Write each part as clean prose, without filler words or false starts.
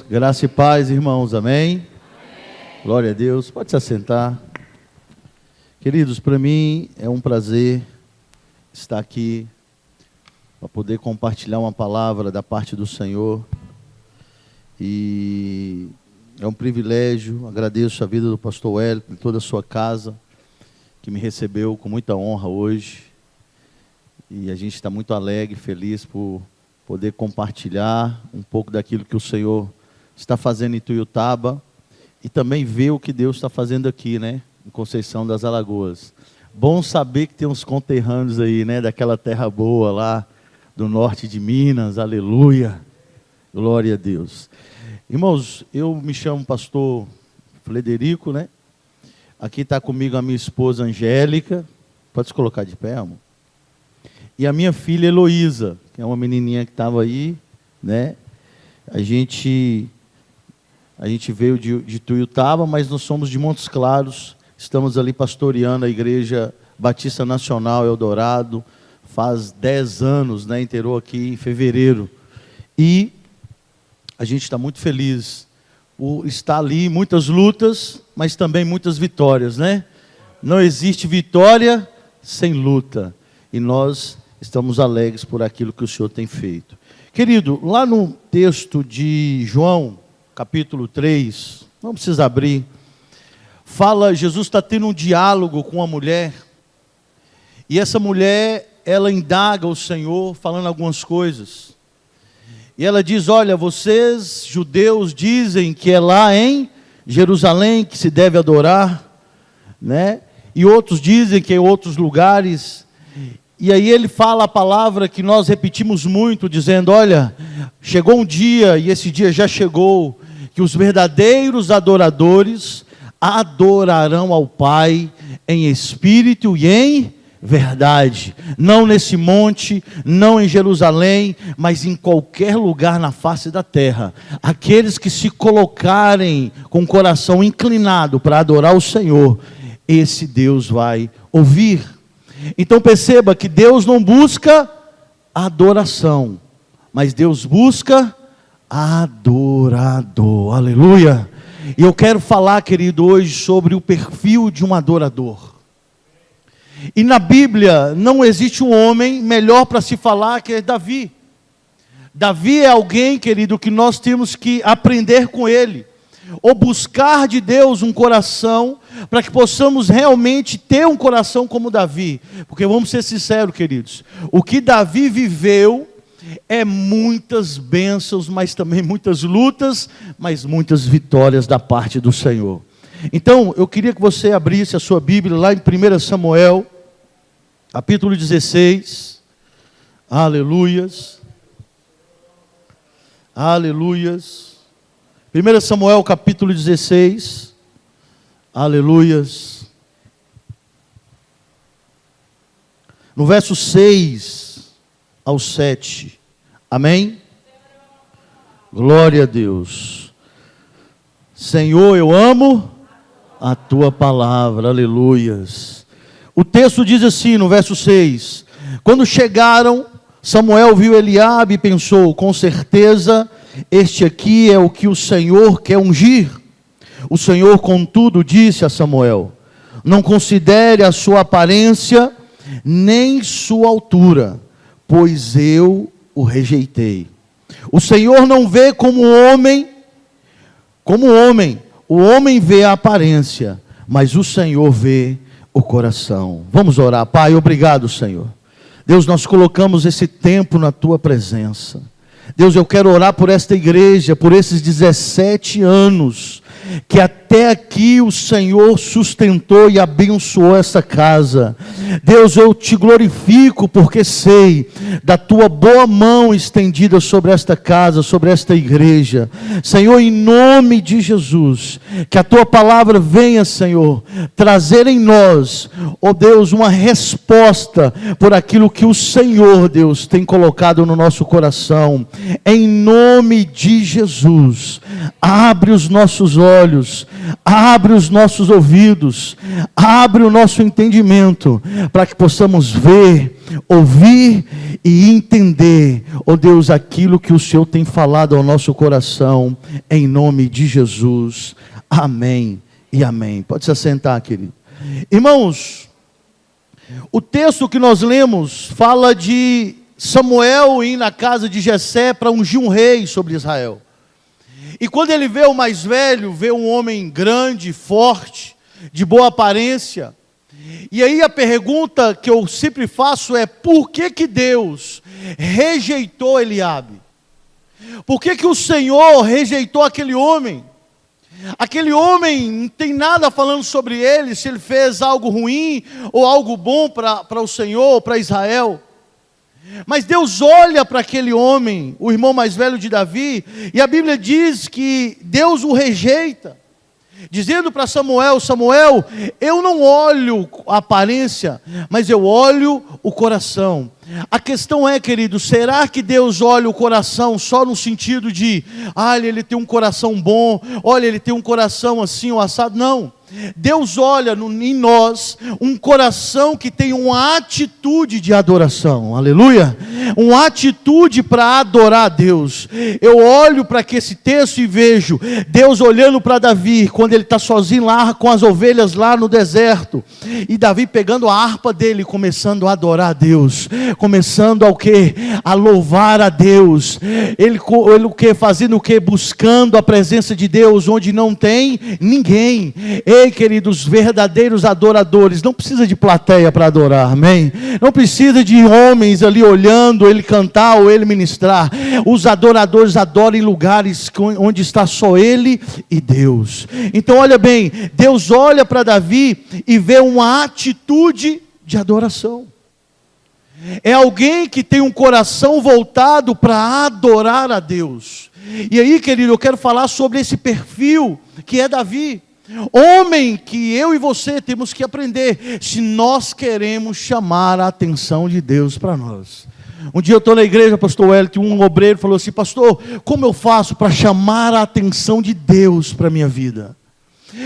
Graça e paz, irmãos, amém? Glória a Deus, pode se assentar. Queridos, para mim é um prazer estar aqui para poder compartilhar uma palavra da parte do Senhor. E é um privilégio, agradeço a vida do pastor Wellington e toda a sua casa, que me recebeu com muita honra hoje. E a gente está muito alegre, feliz por poder compartilhar um pouco daquilo que o Senhor está fazendo em Tuiutaba e também ver o que Deus está fazendo aqui, né, em Conceição das Alagoas. Bom saber que tem uns conterrâneos aí, né, daquela terra boa lá do norte de Minas, aleluia, glória a Deus. Irmãos, eu me chamo pastor Frederico, né, aqui está comigo a minha esposa Angélica, pode se colocar de pé, amor? E a minha filha Heloísa, que é uma menininha que estava aí, né, a gente veio de Tuiutaba, mas nós somos de Montes Claros, estamos ali pastoreando a Igreja Batista Nacional Eldorado, faz 10 anos, né, inteirou aqui em fevereiro, e a gente está muito feliz por estar ali, muitas lutas, mas também muitas vitórias, né? Não existe vitória sem luta, e nós estamos alegres por aquilo que o Senhor tem feito. Querido, lá no texto de João, capítulo 3, não precisa abrir, fala, Jesus está tendo um diálogo com uma mulher, e essa mulher, ela indaga o Senhor, falando algumas coisas, e ela diz, olha, vocês, judeus, dizem que é lá em Jerusalém que se deve adorar, né? E outros dizem que é em outros lugares. E aí ele fala a palavra que nós repetimos muito, dizendo, olha, chegou um dia, e esse dia já chegou, que os verdadeiros adoradores adorarão ao Pai em espírito e em verdade. Não nesse monte, não em Jerusalém, mas em qualquer lugar na face da terra. Aqueles que se colocarem com o coração inclinado para adorar o Senhor, esse Deus vai ouvir. Então perceba que Deus não busca adoração, mas Deus busca adorador, aleluia. E eu quero falar, querido, hoje sobre o perfil de um adorador. E na Bíblia não existe um homem melhor para se falar que é Davi. Davi é alguém, querido, que nós temos que aprender com ele, ou buscar de Deus um coração, para que possamos realmente ter um coração como Davi, porque vamos ser sinceros, queridos, o que Davi viveu é muitas bênçãos, mas também muitas lutas, mas muitas vitórias da parte do Senhor. Então, eu queria que você abrisse a sua Bíblia lá em 1 Samuel, capítulo 16, aleluias, aleluias, 1 Samuel capítulo 16, aleluias, no verso 6 ao 7, amém? Glória a Deus. Senhor, eu amo a tua palavra, aleluias. O texto diz assim no verso 6, quando chegaram, Samuel viu Eliabe e pensou, com certeza, este aqui é o que o Senhor quer ungir. O Senhor, contudo, disse a Samuel, não considere a sua aparência, nem sua altura, pois eu o rejeitei. O Senhor não vê como homem, o homem vê a aparência, mas o Senhor vê o coração. Vamos orar. Pai, obrigado, Senhor. Deus, nós colocamos esse tempo na tua presença. Deus, eu quero orar por esta igreja, por esses 17 anos, que até aqui o Senhor sustentou e abençoou essa casa. Deus, eu te glorifico, porque sei da tua boa mão estendida sobre esta casa, sobre esta igreja. Senhor, em nome de Jesus, que a tua palavra venha, Senhor, trazer em nós, ó Deus, uma resposta por aquilo que o Senhor, Deus, tem colocado no nosso coração. Em nome de Jesus, abre os nossos olhos, abre os nossos ouvidos, abre o nosso entendimento, para que possamos ver, ouvir e entender, ó Deus, aquilo que o Senhor tem falado ao nosso coração, em nome de Jesus. Amém e amém. Pode se assentar, querido. Irmãos, o texto que nós lemos fala de Samuel ir na casa de Jessé para ungir um rei sobre Israel. E quando ele vê o mais velho, vê um homem grande, forte, de boa aparência. E aí a pergunta que eu sempre faço é: por que Deus rejeitou Eliabe? Por que o Senhor rejeitou aquele homem? Aquele homem não tem nada falando sobre ele, se ele fez algo ruim ou algo bom para o Senhor, para Israel. Mas Deus olha para aquele homem, o irmão mais velho de Davi, e a Bíblia diz que Deus o rejeita, dizendo para Samuel: Samuel, eu não olho a aparência, mas eu olho o coração. A questão é, querido, será que Deus olha o coração só no sentido de, olha, ele tem um coração bom, olha, ele tem um coração assim ou assado? Não. Deus olha em nós um coração que tem uma atitude de adoração, aleluia, uma atitude para adorar a Deus. Eu olho para esse texto e vejo Deus olhando para Davi, quando ele está sozinho lá com as ovelhas lá no deserto, e Davi pegando a harpa dele, começando a adorar a Deus, começando ao quê? A louvar a Deus. Ele o quê? Fazendo o quê? Buscando a presença de Deus onde não tem ninguém. Ei, queridos, verdadeiros adoradores não precisa de plateia para adorar, amém? Não precisa de homens ali olhando ele cantar ou ele ministrar. Os adoradores adoram em lugares onde está só ele e Deus. Então olha bem, Deus olha para Davi e vê uma atitude de adoração. É alguém que tem um coração voltado para adorar a Deus. E aí, querido, eu quero falar sobre esse perfil que é Davi. Homem que eu e você temos que aprender, se nós queremos chamar a atenção de Deus para nós. Um dia eu estou na igreja, pastor Wellington, um obreiro falou assim: pastor, como eu faço para chamar a atenção de Deus para a minha vida?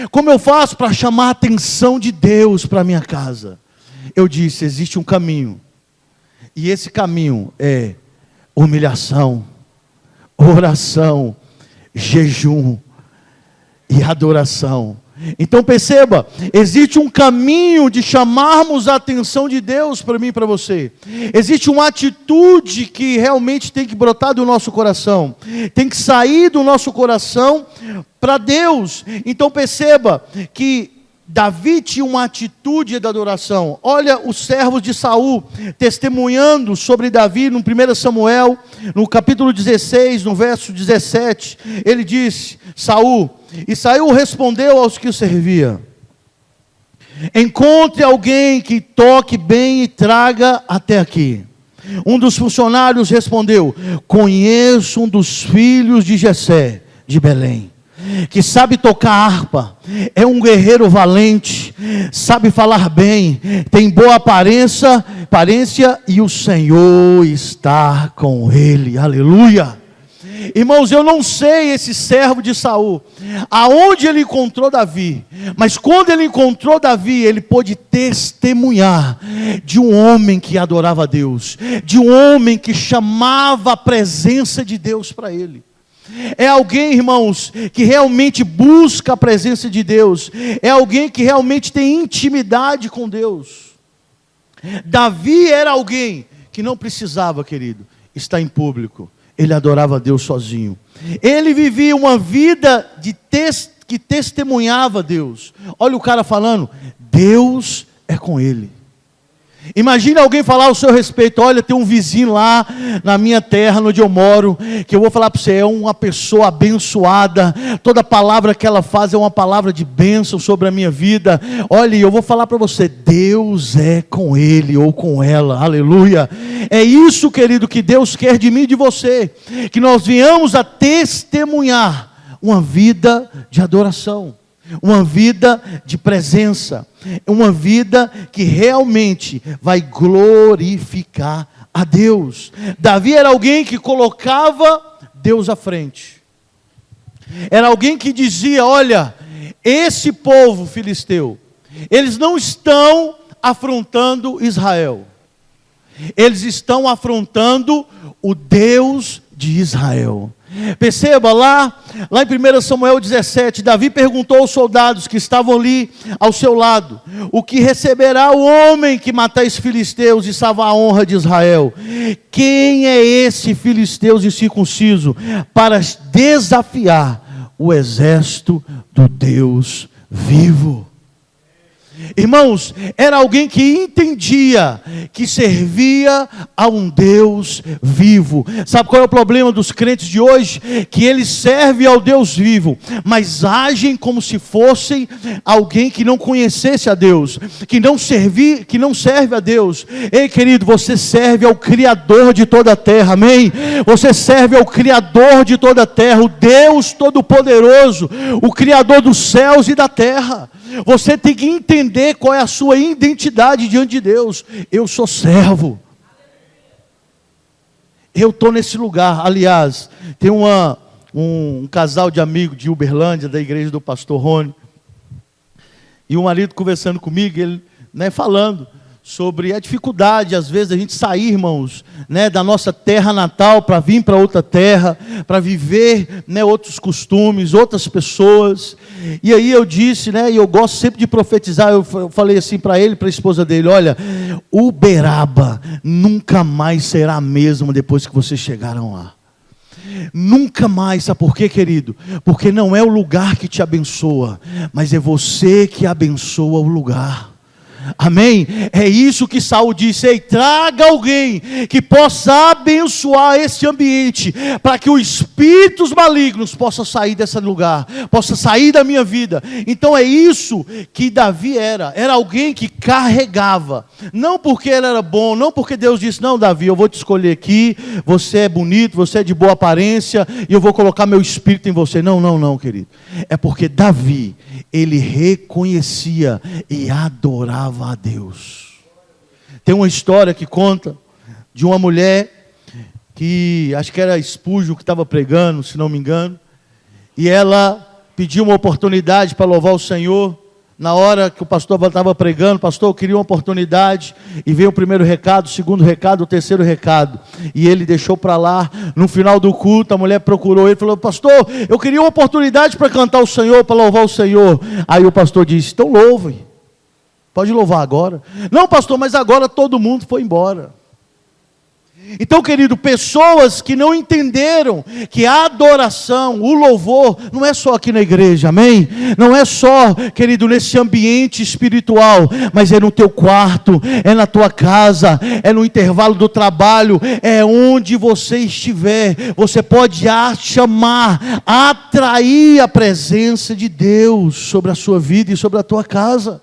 Como eu faço para chamar a atenção de Deus para a minha casa? Eu disse: existe um caminho. E esse caminho é humilhação, oração, jejum e adoração. Então perceba, existe um caminho de chamarmos a atenção de Deus para mim e para você. Existe uma atitude que realmente tem que brotar do nosso coração, tem que sair do nosso coração para Deus. Então perceba que Davi tinha uma atitude de adoração. Olha os servos de Saul testemunhando sobre Davi no 1 Samuel, no capítulo 16, no verso 17. Ele disse: Saul, e Saul respondeu aos que o servia: encontre alguém que toque bem e traga até aqui. Um dos funcionários respondeu: conheço um dos filhos de Jessé, de Belém, que sabe tocar harpa, é um guerreiro valente, sabe falar bem, tem boa aparência e o Senhor está com ele, aleluia. Irmãos, eu não sei esse servo de Saul, aonde ele encontrou Davi, mas quando ele encontrou Davi, ele pôde testemunhar de um homem que adorava a Deus, de um homem que chamava a presença de Deus para ele. É alguém, irmãos, que realmente busca a presença de Deus, é alguém que realmente tem intimidade com Deus. Davi era alguém que não precisava, querido, estar em público. Ele adorava a Deus sozinho. Ele vivia uma vida que testemunhava Deus. Olha o cara falando: Deus é com ele. Imagina alguém falar ao seu respeito: olha, tem um vizinho lá na minha terra, onde eu moro, que eu vou falar para você, é uma pessoa abençoada, toda palavra que ela faz é uma palavra de bênção sobre a minha vida. Olha, eu vou falar para você, Deus é com ele ou com ela, aleluia. É isso, querido, que Deus quer de mim e de você, que nós venhamos a testemunhar uma vida de adoração, uma vida de presença, uma vida que realmente vai glorificar a Deus. Davi era alguém que colocava Deus à frente, era alguém que dizia: olha, esse povo filisteu, eles não estão afrontando Israel. Eles estão afrontando o Deus de Israel. Perceba lá em 1 Samuel 17, Davi perguntou aos soldados que estavam ali ao seu lado: o que receberá o homem que matar esses filisteus e salvar a honra de Israel? Quem é esse filisteu incircunciso para desafiar o exército do Deus vivo? Irmãos, era alguém que entendia que servia a um Deus vivo. Sabe qual é o problema dos crentes de hoje? Que eles servem ao Deus vivo, mas agem como se fossem alguém que não conhecesse a Deus, que não serve a Deus. Ei, querido, você serve ao Criador de toda a terra, amém? Você serve ao Criador de toda a terra, o Deus Todo-Poderoso, o Criador dos céus e da terra. Você tem que entender qual é a sua identidade diante de Deus. Eu sou servo. Eu estou nesse lugar. Aliás, tem um casal de amigos de Uberlândia, da igreja do pastor Rony, e o marido conversando comigo, ele falando sobre a dificuldade, às vezes, a gente sair, irmãos, da nossa terra natal, para vir para outra terra, para viver, outros costumes, outras pessoas. E aí eu disse, e eu gosto sempre de profetizar, eu falei assim para ele, para a esposa dele: olha, Uberaba nunca mais será a mesma depois que vocês chegaram lá. Nunca mais. Sabe por quê, querido? Porque não é o lugar que te abençoa, mas é você que abençoa o lugar. Amém? É isso que Saul disse: ei, traga alguém que possa abençoar esse ambiente, para que os espíritos malignos possam sair desse lugar, possam sair da minha vida. Então é isso que Davi era alguém que carregava, não porque ele era bom, não porque Deus disse: não, Davi, eu vou te escolher aqui, você é bonito, você é de boa aparência, e eu vou colocar meu espírito em você. Não, querido, é porque Davi, ele reconhecia e adorava a Deus. Tem uma história que conta de uma mulher que, acho que era Spurgeon que estava pregando, se não me engano, e ela pediu uma oportunidade para louvar o Senhor. Na hora que o pastor estava pregando: pastor, eu queria uma oportunidade. E veio o primeiro recado, o segundo recado, o terceiro recado, e ele deixou para lá. No final do culto, a mulher procurou ele e falou: pastor, eu queria uma oportunidade para cantar o Senhor, para louvar o Senhor. Aí o pastor disse: então louve, pode louvar agora. Não, pastor, mas agora todo mundo foi embora. Então, querido, pessoas que não entenderam que a adoração, o louvor, não é só aqui na igreja, amém? Não é só, querido, nesse ambiente espiritual, mas é no teu quarto, é na tua casa, é no intervalo do trabalho, é onde você estiver. Você pode chamar, atrair a presença de Deus sobre a sua vida e sobre a tua casa.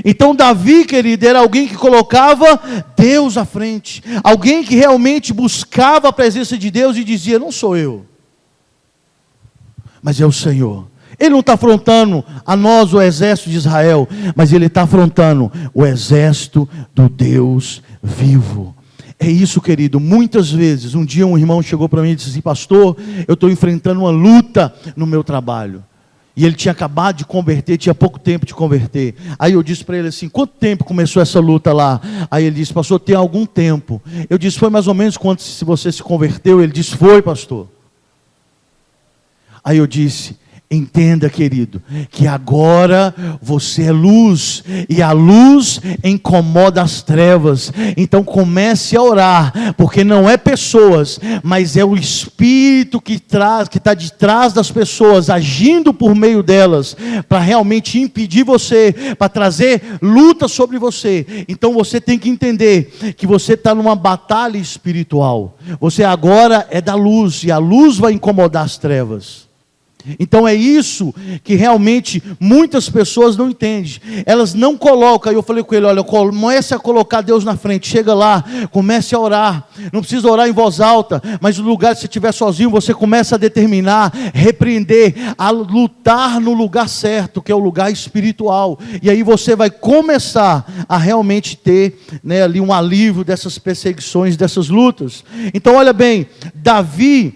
Então Davi, querido, era alguém que colocava Deus à frente, alguém que realmente buscava a presença de Deus e dizia: não sou eu, mas é o Senhor. Ele não está afrontando a nós, o exército de Israel, mas ele está afrontando o exército do Deus vivo. É isso, querido. Muitas vezes, um dia um irmão chegou para mim e disse assim: pastor, eu estou enfrentando uma luta no meu trabalho. E ele tinha acabado de converter, tinha pouco tempo de converter. Aí eu disse para ele assim: quanto tempo começou essa luta lá? Aí ele disse: pastor, tem algum tempo. Eu disse: foi mais ou menos quando você se converteu? Ele disse: foi, pastor. Aí eu disse: entenda, querido, que agora você é luz, e a luz incomoda as trevas. Então comece a orar, porque não é pessoas, mas é o Espírito que está de trás das pessoas, agindo por meio delas, para realmente impedir você, para trazer luta sobre você. Então você tem que entender que você está numa batalha espiritual. Você agora é da luz, e a luz vai incomodar as trevas. Então é isso que realmente muitas pessoas não entendem. Elas não colocam. Aí eu falei com ele: olha, comece a colocar Deus na frente. Chega lá, comece a orar. Não precisa orar em voz alta, mas no lugar que você estiver sozinho, você começa a determinar, repreender, a lutar no lugar certo, que é o lugar espiritual. E aí você vai começar a realmente ter, ali um alívio dessas perseguições, dessas lutas. Então olha bem, Davi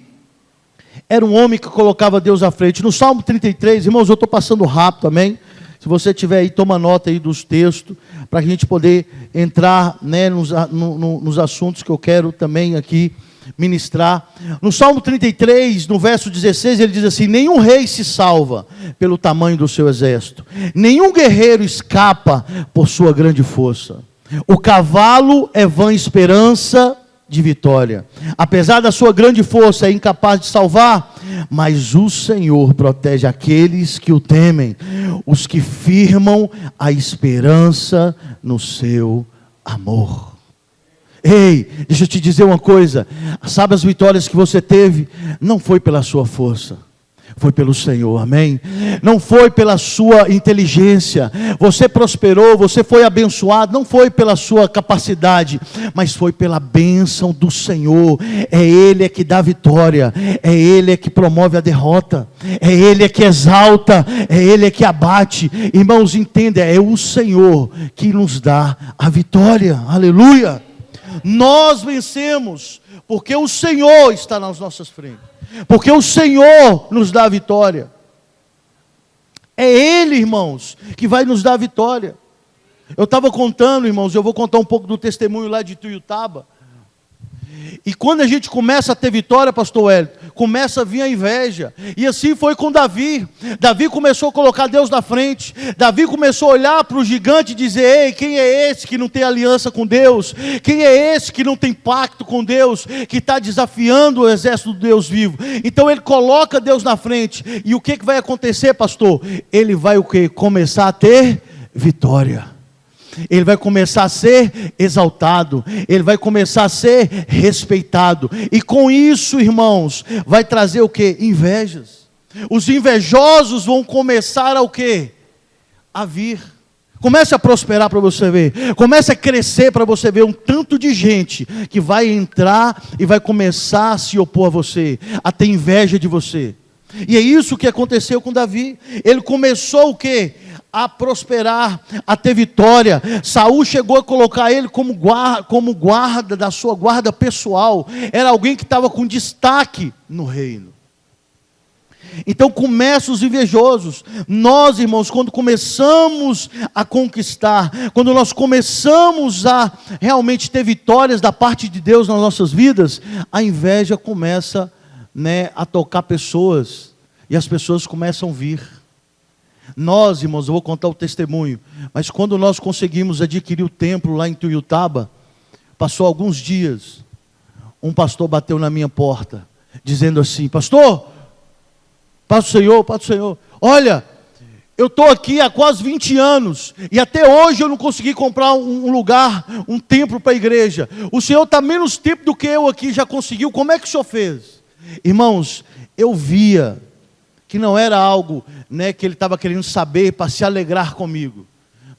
Era um homem que colocava Deus à frente. No Salmo 33, irmãos, eu estou passando rápido, amém? Se você tiver aí, toma nota aí dos textos, para a gente poder entrar, né, nos assuntos que eu quero também aqui ministrar. No Salmo 33, no verso 16, ele diz assim: nenhum rei se salva pelo tamanho do seu exército, nenhum guerreiro escapa por sua grande força. O cavalo é vã esperança de vitória, apesar da sua grande força, é incapaz de salvar, mas o Senhor protege aqueles que o temem, os que firmam a esperança no seu amor. Ei, deixa eu te dizer uma coisa, sabe as vitórias que você teve? Não foi pela sua força, foi pelo Senhor, amém? Não foi pela sua inteligência, você prosperou, você foi abençoado, não foi pela sua capacidade, mas foi pela bênção do Senhor. É Ele que dá vitória, é Ele que promove a derrota, é Ele que exalta, é Ele que abate. Irmãos, entenda, é o Senhor que nos dá a vitória, aleluia. Nós vencemos, porque o Senhor está nas nossas frentes. Porque o Senhor nos dá a vitória. É Ele, irmãos, que vai nos dar a vitória. Eu estava contando, irmãos, eu vou contar um pouco do testemunho lá de Ituiutaba. E quando a gente começa a ter vitória, pastor Hélio, começa a vir a inveja. E assim foi com Davi. Davi começou a colocar Deus na frente. Davi começou a olhar para o gigante e dizer: ei, quem é esse que não tem aliança com Deus? Quem é esse que não tem pacto com Deus? Que está desafiando o exército do Deus vivo? Então ele coloca Deus na frente. E o que vai acontecer, pastor? Ele vai o quê? Começar a ter vitória. Ele vai começar a ser exaltado, ele vai começar a ser respeitado, e com isso, irmãos, vai trazer o que? Invejas. Os invejosos vão começar a o que? A vir. Comece a prosperar para você ver, comece a crescer para você ver um tanto de gente que vai entrar e vai começar a se opor a você, a ter inveja de você. E é isso que aconteceu com Davi. Ele começou o quê? A prosperar, a ter vitória. Saul chegou a colocar ele como guarda da sua guarda pessoal. Era alguém que estava com destaque no reino. Então começam os invejosos. Nós, irmãos, quando começamos a conquistar, quando nós começamos a realmente ter vitórias da parte de Deus nas nossas vidas, a inveja começa, a tocar pessoas, e as pessoas começam a vir. Nós, irmãos, eu vou contar o testemunho, mas quando nós conseguimos adquirir o templo lá em Ituiutaba, passou alguns dias, um pastor bateu na minha porta, dizendo assim: pastor, paz do Senhor, olha, eu estou aqui há quase 20 anos, e até hoje eu não consegui comprar um lugar, um templo para a igreja. O senhor está menos tempo do que eu aqui já conseguiu, como é que o senhor fez? Irmãos, eu via que não era algo, que ele estava querendo saber para se alegrar comigo,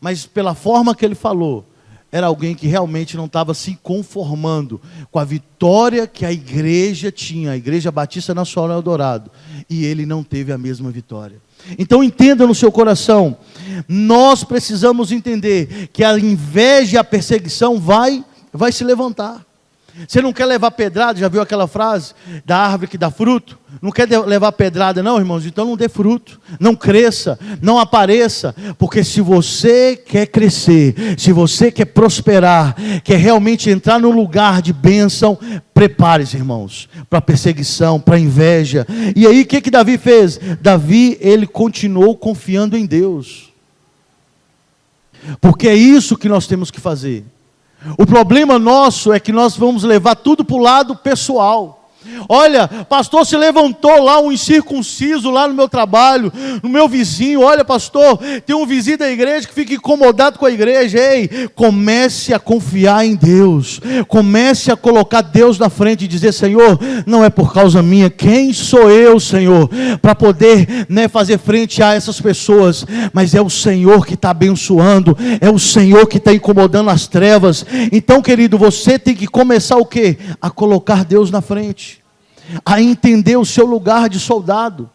mas pela forma que ele falou, era alguém que realmente não estava se conformando com a vitória que a igreja tinha, a Igreja Batista Nacional Eldorado, e ele não teve a mesma vitória. Então entenda no seu coração, nós precisamos entender que a inveja e a perseguição vai se levantar. Você não quer levar pedrada? Já viu aquela frase da árvore que dá fruto? Não quer levar pedrada não, irmãos? Então não dê fruto, não cresça, não apareça, porque se você quer crescer, se você quer prosperar, quer realmente entrar no lugar de bênção, prepare-se, irmãos, para perseguição, para inveja. E aí o que Davi fez? Davi, ele continuou confiando em Deus, porque é isso que nós temos que fazer. O problema nosso é que nós vamos levar tudo para o lado pessoal. Olha, pastor, se levantou lá um incircunciso lá no meu trabalho, no meu vizinho. Olha, pastor, tem um vizinho da igreja que fica incomodado com a igreja. Ei, comece a confiar em Deus, comece a colocar Deus na frente e dizer: Senhor, não é por causa minha, quem sou eu, Senhor, para poder fazer frente a essas pessoas, mas é o Senhor que está abençoando, é o Senhor que está incomodando as trevas. Então, querido, você tem que começar o quê? A colocar Deus na frente, a entender o seu lugar de soldado,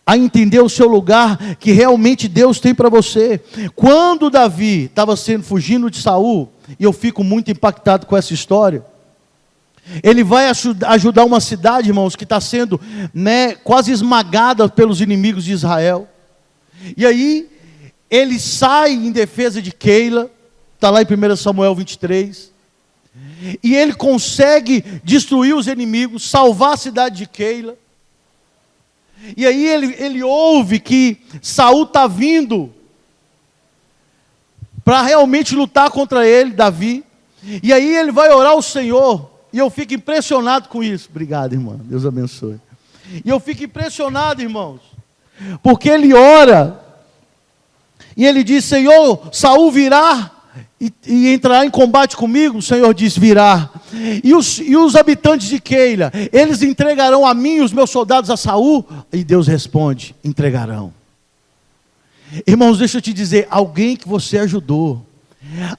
a entender o seu lugar que realmente Deus tem para você. Quando Davi estava fugindo de Saul, e eu fico muito impactado com essa história, Ele vai ajudar uma cidade, irmãos, que está sendo, quase esmagada pelos inimigos de Israel. E aí, ele sai em defesa de Keila, está lá em 1 Samuel 23. E ele consegue destruir os inimigos, salvar a cidade de Keila. E aí ele ouve que Saul está vindo para realmente lutar contra ele, Davi. E aí ele vai orar ao Senhor. E eu fico impressionado com isso. Obrigado, irmão. Deus abençoe. E eu fico impressionado, irmãos, porque ele ora e ele diz: Senhor, Saul virá e entrará em combate comigo. O Senhor diz: virá. E os habitantes de Keila, eles entregarão a mim, os meus soldados, a Saul? E Deus responde: entregarão. Irmãos, deixa eu te dizer, alguém que você ajudou,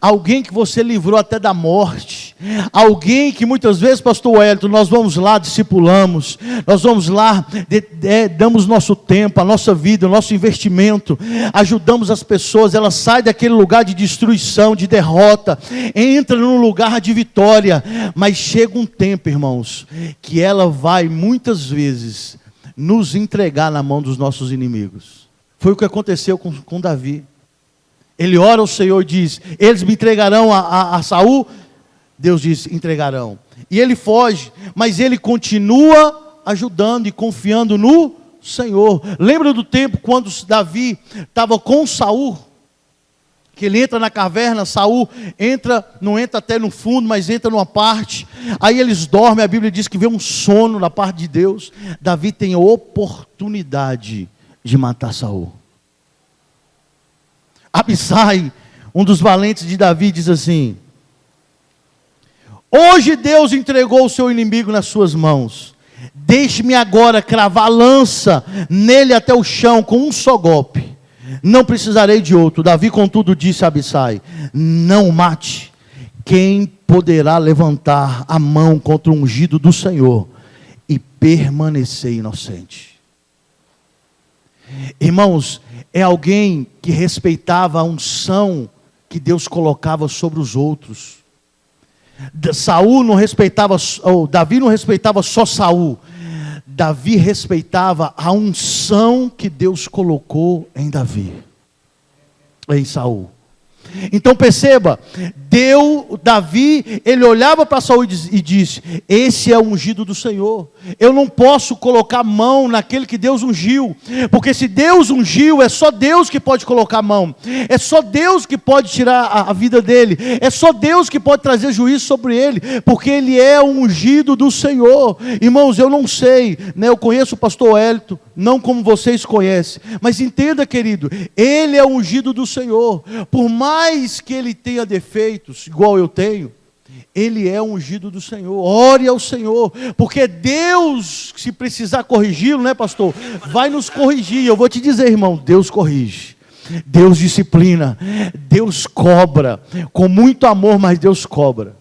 alguém que você livrou até da morte, alguém que muitas vezes, pastor Wellington, nós vamos lá, discipulamos, nós vamos lá, damos nosso tempo, a nossa vida, o nosso investimento, ajudamos as pessoas, elas saem daquele lugar de destruição, de derrota, entra num lugar de vitória, mas chega um tempo, irmãos, que ela vai muitas vezes nos entregar na mão dos nossos inimigos. Foi o que aconteceu com Davi. Ele ora ao Senhor e diz: eles me entregarão a Saul? Deus diz: entregarão. E ele foge, mas ele continua ajudando e confiando no Senhor. Lembra do tempo quando Davi estava com Saul? Que ele entra na caverna, Saul não entra até no fundo, mas entra numa parte. Aí eles dormem, a Bíblia diz que vê um sono da parte de Deus. Davi tem a oportunidade de matar Saul. Abissai, um dos valentes de Davi, diz assim: hoje Deus entregou o seu inimigo nas suas mãos, deixe-me agora cravar a lança nele até o chão com um só golpe, não precisarei de outro. Davi contudo disse a Abissai: não o mate, quem poderá levantar a mão contra o ungido do Senhor e permanecer inocente? Irmãos, é alguém que respeitava a unção que Deus colocava sobre os outros. Davi não respeitava só Saul. Davi respeitava a unção que Deus colocou em Davi, em Saul. Então perceba, Davi, ele olhava para Saul e disse: esse é o ungido do Senhor. Eu não posso colocar mão naquele que Deus ungiu, porque se Deus ungiu, é só Deus que pode colocar mão, é só Deus que pode tirar a vida dele, é só Deus que pode trazer juízo sobre ele, porque ele é o ungido do Senhor. Irmãos, eu não sei, eu conheço o pastor Wellington, não como vocês conhecem, mas entenda, querido, ele é o ungido do Senhor. Por mais que ele tenha defeitos, igual eu tenho, ele é o ungido do Senhor. Ore ao Senhor, porque Deus, se precisar corrigi-lo, pastor, vai nos corrigir. Eu vou te dizer, irmão, Deus corrige, Deus disciplina, Deus cobra, com muito amor, mas Deus cobra.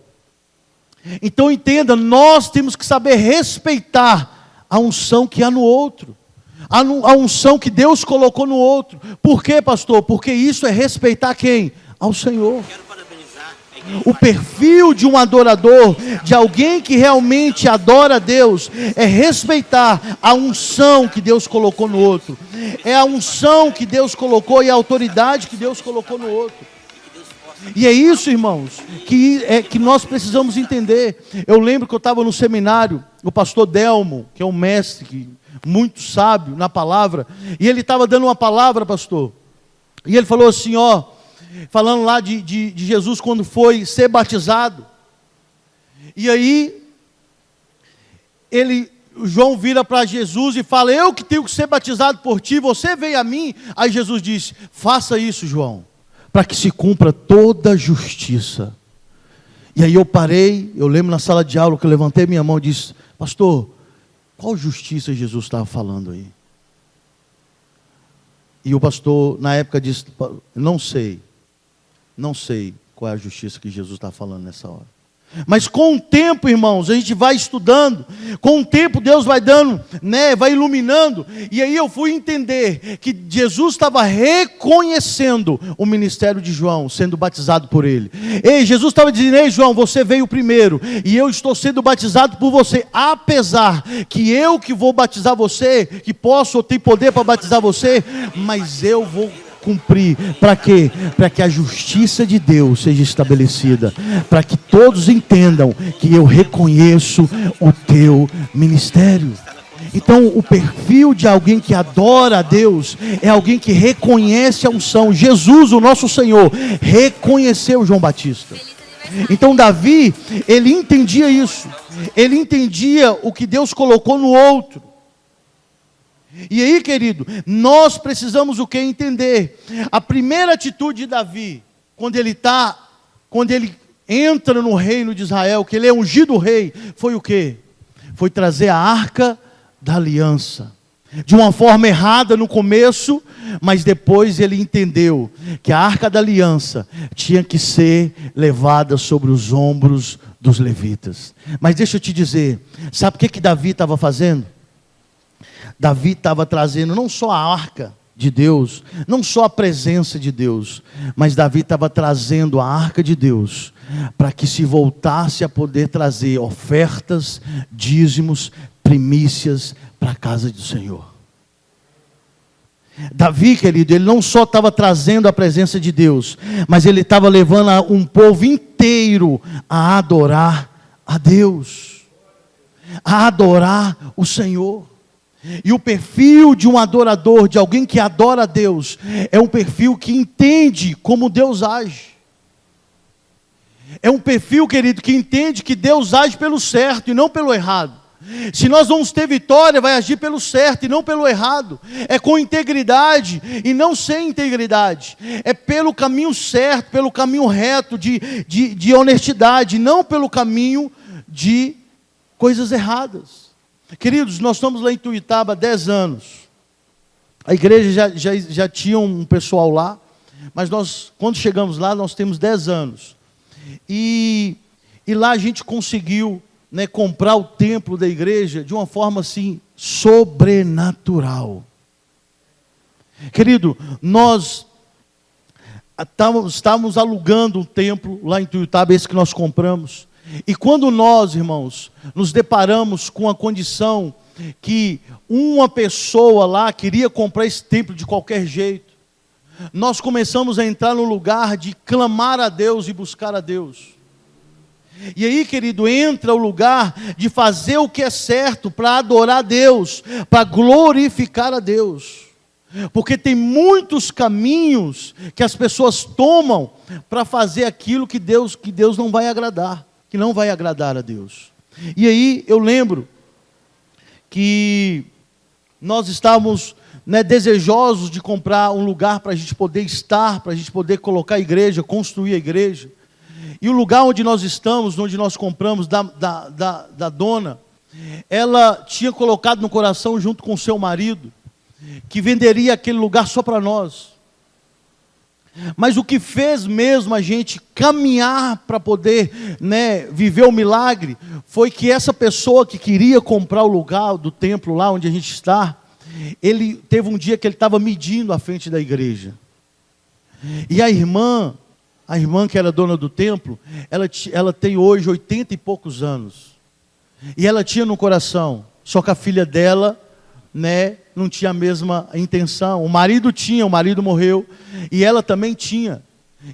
Então entenda, nós temos que saber respeitar a unção que há no outro, a unção que Deus colocou no outro. Por quê, pastor? Porque isso é respeitar quem? Ao Senhor. O perfil de um adorador, de alguém que realmente adora a Deus, é respeitar a unção que Deus colocou no outro. É a unção que Deus colocou e a autoridade que Deus colocou no outro. E é isso, irmãos, que nós precisamos entender. Eu lembro que eu estava no seminário, o pastor Delmo, que é um mestre, muito sábio na palavra, e ele estava dando uma palavra, pastor, e ele falou assim, falando lá de Jesus quando foi ser batizado, e aí, João vira para Jesus e fala: eu que tenho que ser batizado por ti, você vem a mim. Aí Jesus disse: faça isso, João, para que se cumpra toda a justiça. E aí eu parei, eu lembro na sala de aula que eu levantei minha mão e disse: pastor, qual justiça Jesus estava falando aí? E o pastor na época disse: não sei qual é a justiça que Jesus está falando nessa hora. Mas com o tempo, irmãos, a gente vai estudando, com o tempo Deus vai dando, vai iluminando, e aí eu fui entender que Jesus estava reconhecendo o ministério de João, sendo batizado por ele. Ei, Jesus estava dizendo: ei João, você veio primeiro, e eu estou sendo batizado por você, apesar que eu que vou batizar você, que posso ou tenho poder para batizar você, mas eu vou cumprir, para quê? Para que a justiça de Deus seja estabelecida, para que todos entendam que eu reconheço o teu ministério. Então, o perfil de alguém que adora a Deus é alguém que reconhece a unção. Jesus, o nosso Senhor, reconheceu João Batista. Então Davi, ele entendia isso, ele entendia o que Deus colocou no outro. E aí, querido, nós precisamos o que? Entender. A primeira atitude de Davi, quando ele entra no reino de Israel, que ele é ungido rei, foi o que? Foi trazer a arca da aliança. De uma forma errada no começo, mas depois ele entendeu que a arca da aliança tinha que ser levada sobre os ombros dos levitas. Mas deixa eu te dizer, sabe o que Davi estava fazendo? Davi estava trazendo não só a arca de Deus, não só a presença de Deus, mas Davi estava trazendo a arca de Deus, para que se voltasse a poder trazer ofertas, dízimos, primícias para a casa do Senhor. Davi, querido, ele não só estava trazendo a presença de Deus, mas ele estava levando um povo inteiro a adorar a Deus, a adorar o Senhor. E o perfil de um adorador, de alguém que adora a Deus, é um perfil que entende como Deus age. É um perfil, querido, que entende que Deus age pelo certo e não pelo errado. Se nós vamos ter vitória, vai agir pelo certo e não pelo errado. É com integridade e não sem integridade. É pelo caminho certo, pelo caminho reto de honestidade, não pelo caminho de coisas erradas. Queridos, nós estamos lá em Tuiutaba há 10 anos. A igreja já tinha um pessoal lá, mas nós, quando chegamos lá, nós temos 10 anos. E lá a gente conseguiu, comprar o templo da igreja de uma forma assim, sobrenatural. Querido, nós estávamos alugando um templo lá em Tuiutaba, esse que nós compramos. E quando nós, irmãos, nos deparamos com a condição que uma pessoa lá queria comprar esse templo de qualquer jeito, nós começamos a entrar no lugar de clamar a Deus e buscar a Deus. E aí, querido, entra o lugar de fazer o que é certo para adorar a Deus, para glorificar a Deus. Porque tem muitos caminhos que as pessoas tomam para fazer aquilo que Deus não vai agradar, que não vai agradar a Deus. E aí eu lembro que nós estávamos desejosos de comprar um lugar para a gente poder estar, para a gente poder colocar a igreja, construir a igreja. E o lugar onde nós estamos, onde nós compramos da dona, ela tinha colocado no coração junto com o seu marido, que venderia aquele lugar só para nós. Mas o que fez mesmo a gente caminhar para poder viver o milagre, foi que essa pessoa que queria comprar o lugar do templo lá onde a gente está, ele teve um dia que ele estava medindo à frente da igreja. E a irmã que era dona do templo, ela tem hoje 80 e poucos anos. E ela tinha no coração, só que a filha dela, não tinha a mesma intenção. O marido morreu, e ela também tinha.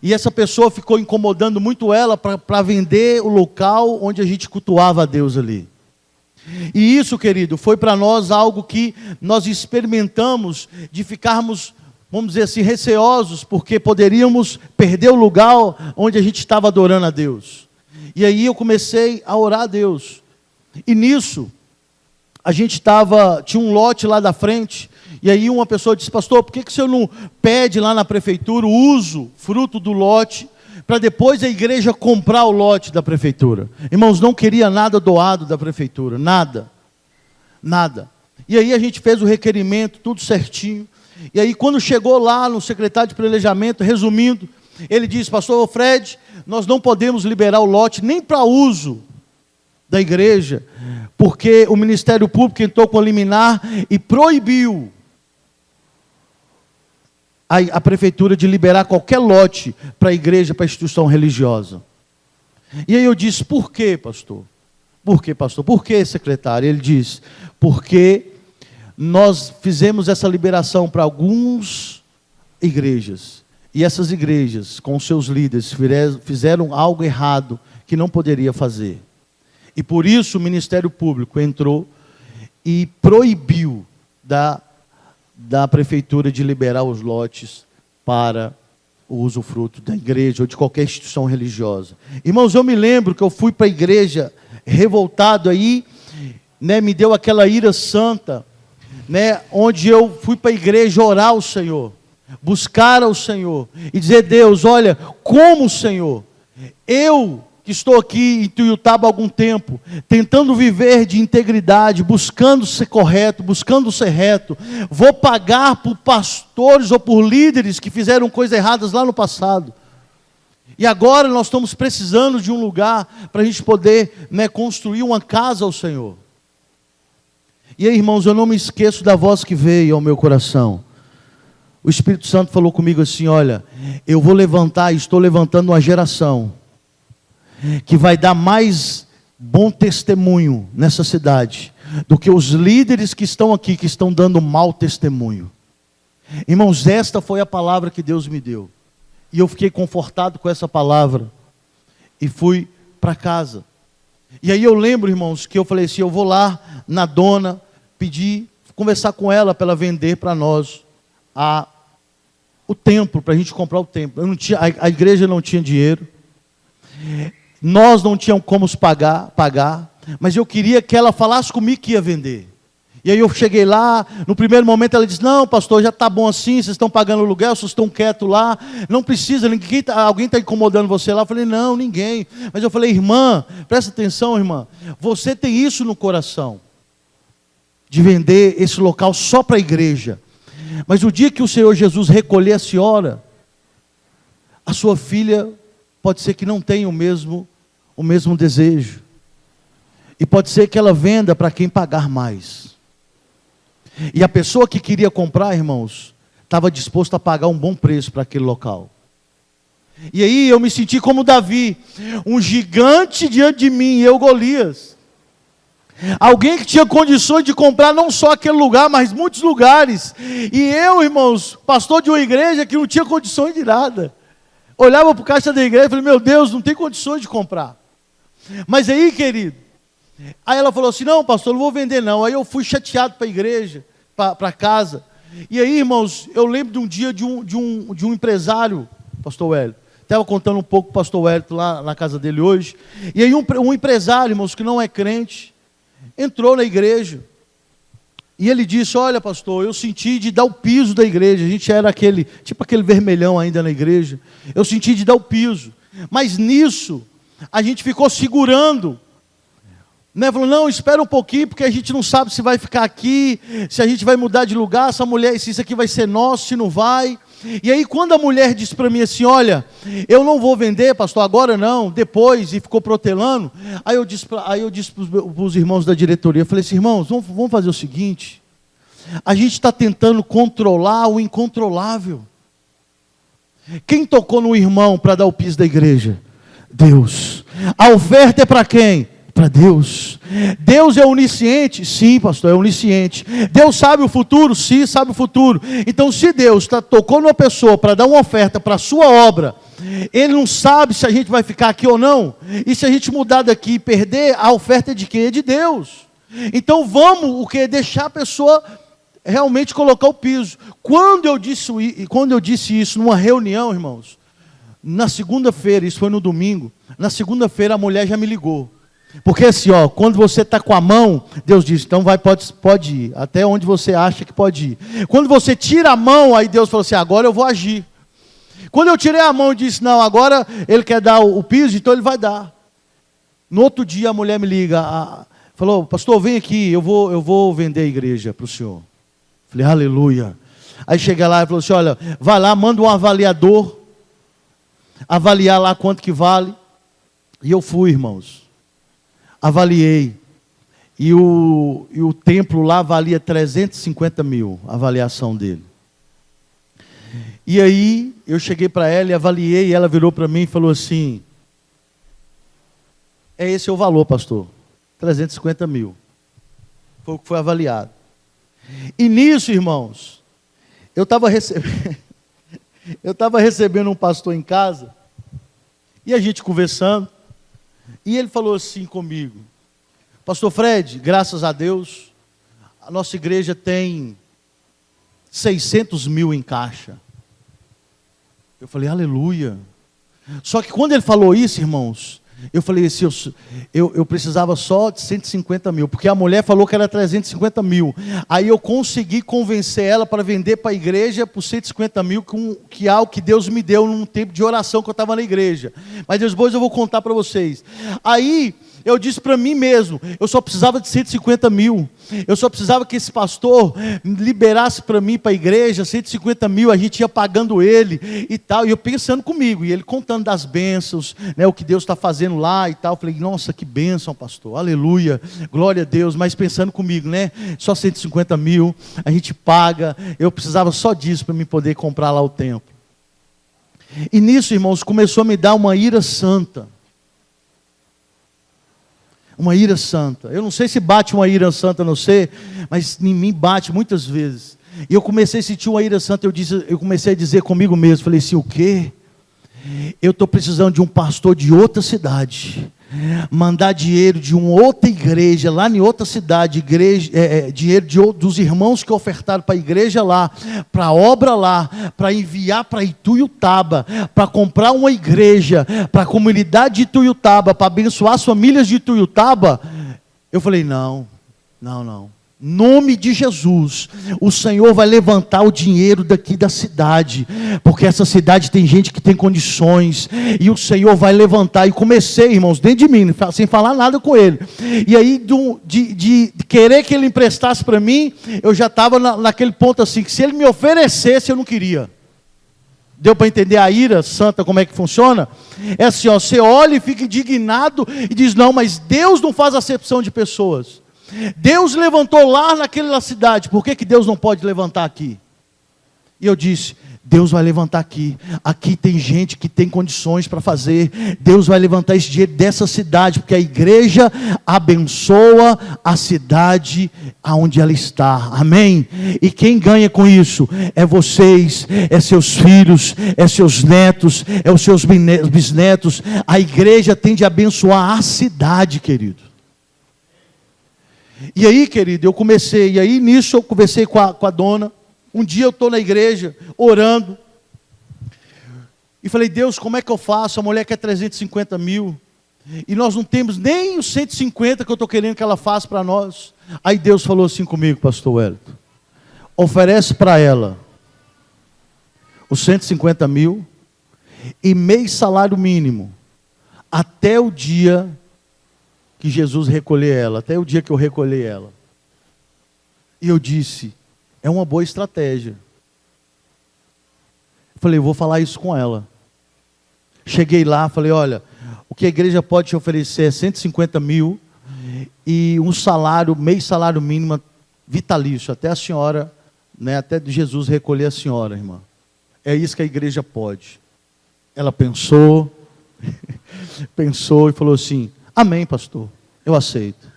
E essa pessoa ficou incomodando muito ela para vender o local onde a gente cultuava a Deus ali. E isso, querido, foi para nós algo que nós experimentamos de ficarmos, vamos dizer assim, receosos, porque poderíamos perder o lugar onde a gente estava adorando a Deus. E aí eu comecei a orar a Deus. E nisso, a gente tinha um lote lá da frente, e aí uma pessoa disse: pastor, por que o senhor não pede lá na prefeitura o uso, fruto do lote, para depois a igreja comprar o lote da prefeitura? Irmãos, não queria nada doado da prefeitura, nada. E aí a gente fez o requerimento, tudo certinho. E aí quando chegou lá no secretário de planejamento, resumindo, Ele disse: pastor Fred, nós não podemos liberar o lote nem para uso da igreja, porque o Ministério Público entrou com a liminar e proibiu a prefeitura de liberar qualquer lote para a igreja, para a instituição religiosa. E aí eu disse: por quê, pastor? Por quê, pastor? Por quê, secretário? Ele disse: porque nós fizemos essa liberação para algumas igrejas, e essas igrejas, com seus líderes, fizeram algo errado que não poderia fazer. E por isso o Ministério Público entrou e proibiu da prefeitura de liberar os lotes para o usufruto da igreja ou de qualquer instituição religiosa. Irmãos, eu me lembro que eu fui para a igreja revoltado aí, né, me deu aquela ira santa, né, onde eu fui para a igreja orar ao Senhor, buscar ao Senhor e dizer: Deus, olha, como, Senhor, eu que estou aqui em Tuiutaba há algum tempo, tentando viver de integridade, buscando ser correto, buscando ser reto, vou pagar por pastores ou por líderes que fizeram coisas erradas lá no passado. E agora nós estamos precisando de um lugar para a gente poder, né, construir uma casa ao Senhor. E aí, irmãos, eu não me esqueço da voz que veio ao meu coração. O Espírito Santo falou comigo assim: olha, eu vou levantar, estou levantando uma geração que vai dar mais bom testemunho nessa cidade do que os líderes que estão aqui, que estão dando mau testemunho. Irmãos, esta foi a palavra que Deus me deu, e eu fiquei confortado com essa palavra, e fui para casa. E aí eu lembro, irmãos, que eu falei assim: eu vou lá na dona, pedir, conversar com ela para ela vender para nós o templo, para a gente comprar o templo. Eu não tinha, a igreja não tinha dinheiro, nós não tínhamos como pagar, mas eu queria que ela falasse comigo que ia vender. E aí eu cheguei lá, no primeiro momento ela disse: não, pastor, já está bom assim, vocês estão pagando aluguel, vocês estão quietos lá, não precisa, alguém está incomodando você lá. Eu falei: não, ninguém. Mas eu falei: irmã, presta atenção, irmã, você tem isso no coração, de vender esse local só para a igreja. Mas o dia que o Senhor Jesus recolher a senhora, a sua filha pode ser que não tenha o mesmo desejo. E pode ser que ela venda para quem pagar mais. E a pessoa que queria comprar, irmãos, estava disposta a pagar um bom preço para aquele local. E aí eu me senti como Davi, um gigante diante de mim, e eu Golias. Alguém que tinha condições de comprar não só aquele lugar, mas muitos lugares. E eu, irmãos, pastor de uma igreja que não tinha condições de nada. Olhava para o caixa da igreja e falei: meu Deus, não tem condições de comprar. Mas aí, querido, aí ela falou assim: não, pastor, não vou vender não. Aí eu fui chateado para a igreja, para casa. E aí, irmãos, eu lembro de um dia de um empresário, pastor Hélio. Estava contando um pouco para o pastor Hélio lá na casa dele hoje. E aí um empresário, irmãos, que não é crente, entrou na igreja. E ele disse: olha, pastor, eu senti de dar o piso da igreja. A gente era aquele vermelhão ainda na igreja. Eu senti de dar o piso. Mas nisso, a gente ficou segurando. Né? Falou: não, espera um pouquinho, porque a gente não sabe se vai ficar aqui, se a gente vai mudar de lugar, se isso aqui vai ser nosso, se não vai. E aí quando a mulher disse para mim assim: olha, eu não vou vender, pastor, agora não, depois, e ficou protelando. Aí eu disse para os irmãos da diretoria, eu falei assim: irmãos, vamos fazer o seguinte, a gente está tentando controlar o incontrolável. Quem tocou no irmão para dar o piso da igreja? Deus. A oferta é para quem? Para Deus. Deus é onisciente? Sim, pastor, é onisciente. Deus sabe o futuro? Sim, sabe o futuro. Então, se Deus tocou numa pessoa para dar uma oferta para a sua obra, Ele não sabe se a gente vai ficar aqui ou não. E se a gente mudar daqui e perder, a oferta é de quem? É de Deus. Então vamos deixar a pessoa realmente colocar o piso. Quando eu disse isso numa reunião, irmãos, na segunda-feira, isso foi no domingo, na segunda-feira a mulher já me ligou. Porque assim, quando você está com a mão, Deus diz: então pode ir, até onde você acha que pode ir. Quando você tira a mão, aí Deus falou assim: agora eu vou agir. Quando eu tirei a mão e disse: não, agora Ele quer dar o piso, então Ele vai dar. No outro dia a mulher me liga, falou: pastor, vem aqui, eu vou vender a igreja para o senhor. Falei: aleluia. Aí chega lá e falou assim: olha, vai lá, manda um avaliador avaliar lá quanto que vale. E eu fui, irmãos. Avaliei. E o templo lá valia 350 mil, a avaliação dele. E aí, eu cheguei para ela e avaliei, e ela virou para mim e falou assim: é esse o valor, pastor, 350 mil. Foi o que foi avaliado. E nisso, irmãos, eu estava recebendo um pastor em casa, e a gente conversando, e ele falou assim comigo: pastor Fred, graças a Deus, a nossa igreja tem 600 mil em caixa. Eu falei, aleluia. Só que quando ele falou isso, irmãos, eu falei assim, eu precisava só de 150 mil, porque a mulher falou que era 350 mil. Aí eu consegui convencer ela para vender para a igreja por 150 mil, que é algo que Deus me deu num tempo de oração que eu estava na igreja. Mas depois eu vou contar para vocês. Aí eu disse para mim mesmo, eu só precisava de 150 mil. Eu só precisava que esse pastor liberasse para mim, para a igreja, 150 mil, a gente ia pagando ele e tal. E eu pensando comigo, e ele contando das bênçãos, né, o que Deus está fazendo lá e tal. Eu falei, nossa, que bênção, pastor, aleluia, glória a Deus. Mas pensando comigo, né, só 150 mil, a gente paga. Eu precisava só disso para mim poder comprar lá o templo. E nisso, irmãos, começou a me dar uma ira santa. Uma ira santa. Eu não sei se bate uma ira santa no você, mas em mim bate muitas vezes. E eu comecei a sentir uma ira santa, eu comecei a dizer comigo mesmo, falei assim, o quê? Eu estou precisando de um pastor de outra cidade, mandar dinheiro de uma outra igreja, lá em outra cidade, dinheiro dos irmãos que ofertaram para a igreja lá, para a obra lá, para enviar para Ituiutaba, para comprar uma igreja, para a comunidade de Ituiutaba, para abençoar as famílias de Ituiutaba. Eu falei, não. Nome de Jesus, o Senhor vai levantar o dinheiro daqui da cidade, porque essa cidade tem gente que tem condições, e o Senhor vai levantar. E comecei, irmãos, dentro de mim, sem falar nada com ele, e aí de querer que ele emprestasse para mim, eu já estava naquele ponto assim, que se ele me oferecesse, eu não queria. Deu para entender a ira santa, como é que funciona? É assim, ó, você olha e fica indignado, e diz, não, mas Deus não faz acepção de pessoas. Deus levantou lá naquela cidade, por que Deus não pode levantar aqui? E eu disse, Deus vai levantar aqui. Aqui tem gente que tem condições para fazer. Deus vai levantar esse dinheiro dessa cidade, porque a igreja abençoa a cidade aonde ela está. Amém? E quem ganha com isso? É vocês, é seus filhos, é seus netos, é os seus bisnetos. A igreja tem de abençoar a cidade, querido. E aí, querido, nisso eu conversei com a dona. Um dia eu estou na igreja, orando, e falei, Deus, como é que eu faço? A mulher quer 350 mil, e nós não temos nem os 150 que eu estou querendo que ela faça para nós. Aí Deus falou assim comigo, pastor Wellington, oferece para ela os 150 mil, e mês salário mínimo, até o dia que Jesus recolher ela, até o dia que eu recolher ela. E eu disse, é uma boa estratégia. Falei, eu vou falar isso com ela. Cheguei lá, falei, olha, o que a igreja pode te oferecer é 150 mil e um salário, mês salário mínimo vitalício, até a senhora, né, até Jesus recolher a senhora, irmã. É isso que a igreja pode. Ela pensou e falou assim, amém, pastor, eu aceito.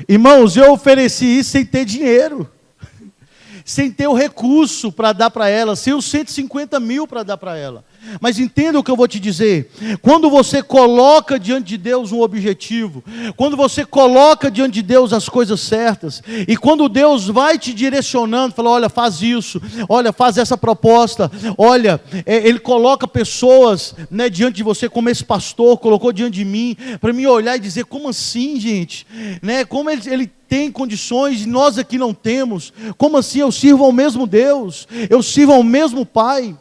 Irmãos, eu ofereci isso sem ter dinheiro, sem ter o recurso para dar para ela, sem os 150 mil para dar para ela. Mas entenda o que eu vou te dizer, quando você coloca diante de Deus um objetivo, quando você coloca diante de Deus as coisas certas, e quando Deus vai te direcionando, fala, olha, faz isso, olha, faz essa proposta, olha, Ele coloca pessoas, né, diante de você, como esse pastor colocou diante de mim, para mim olhar e dizer, como assim, gente, né, como ele tem condições e nós aqui não temos, como assim eu sirvo ao mesmo Deus, eu sirvo ao mesmo Pai.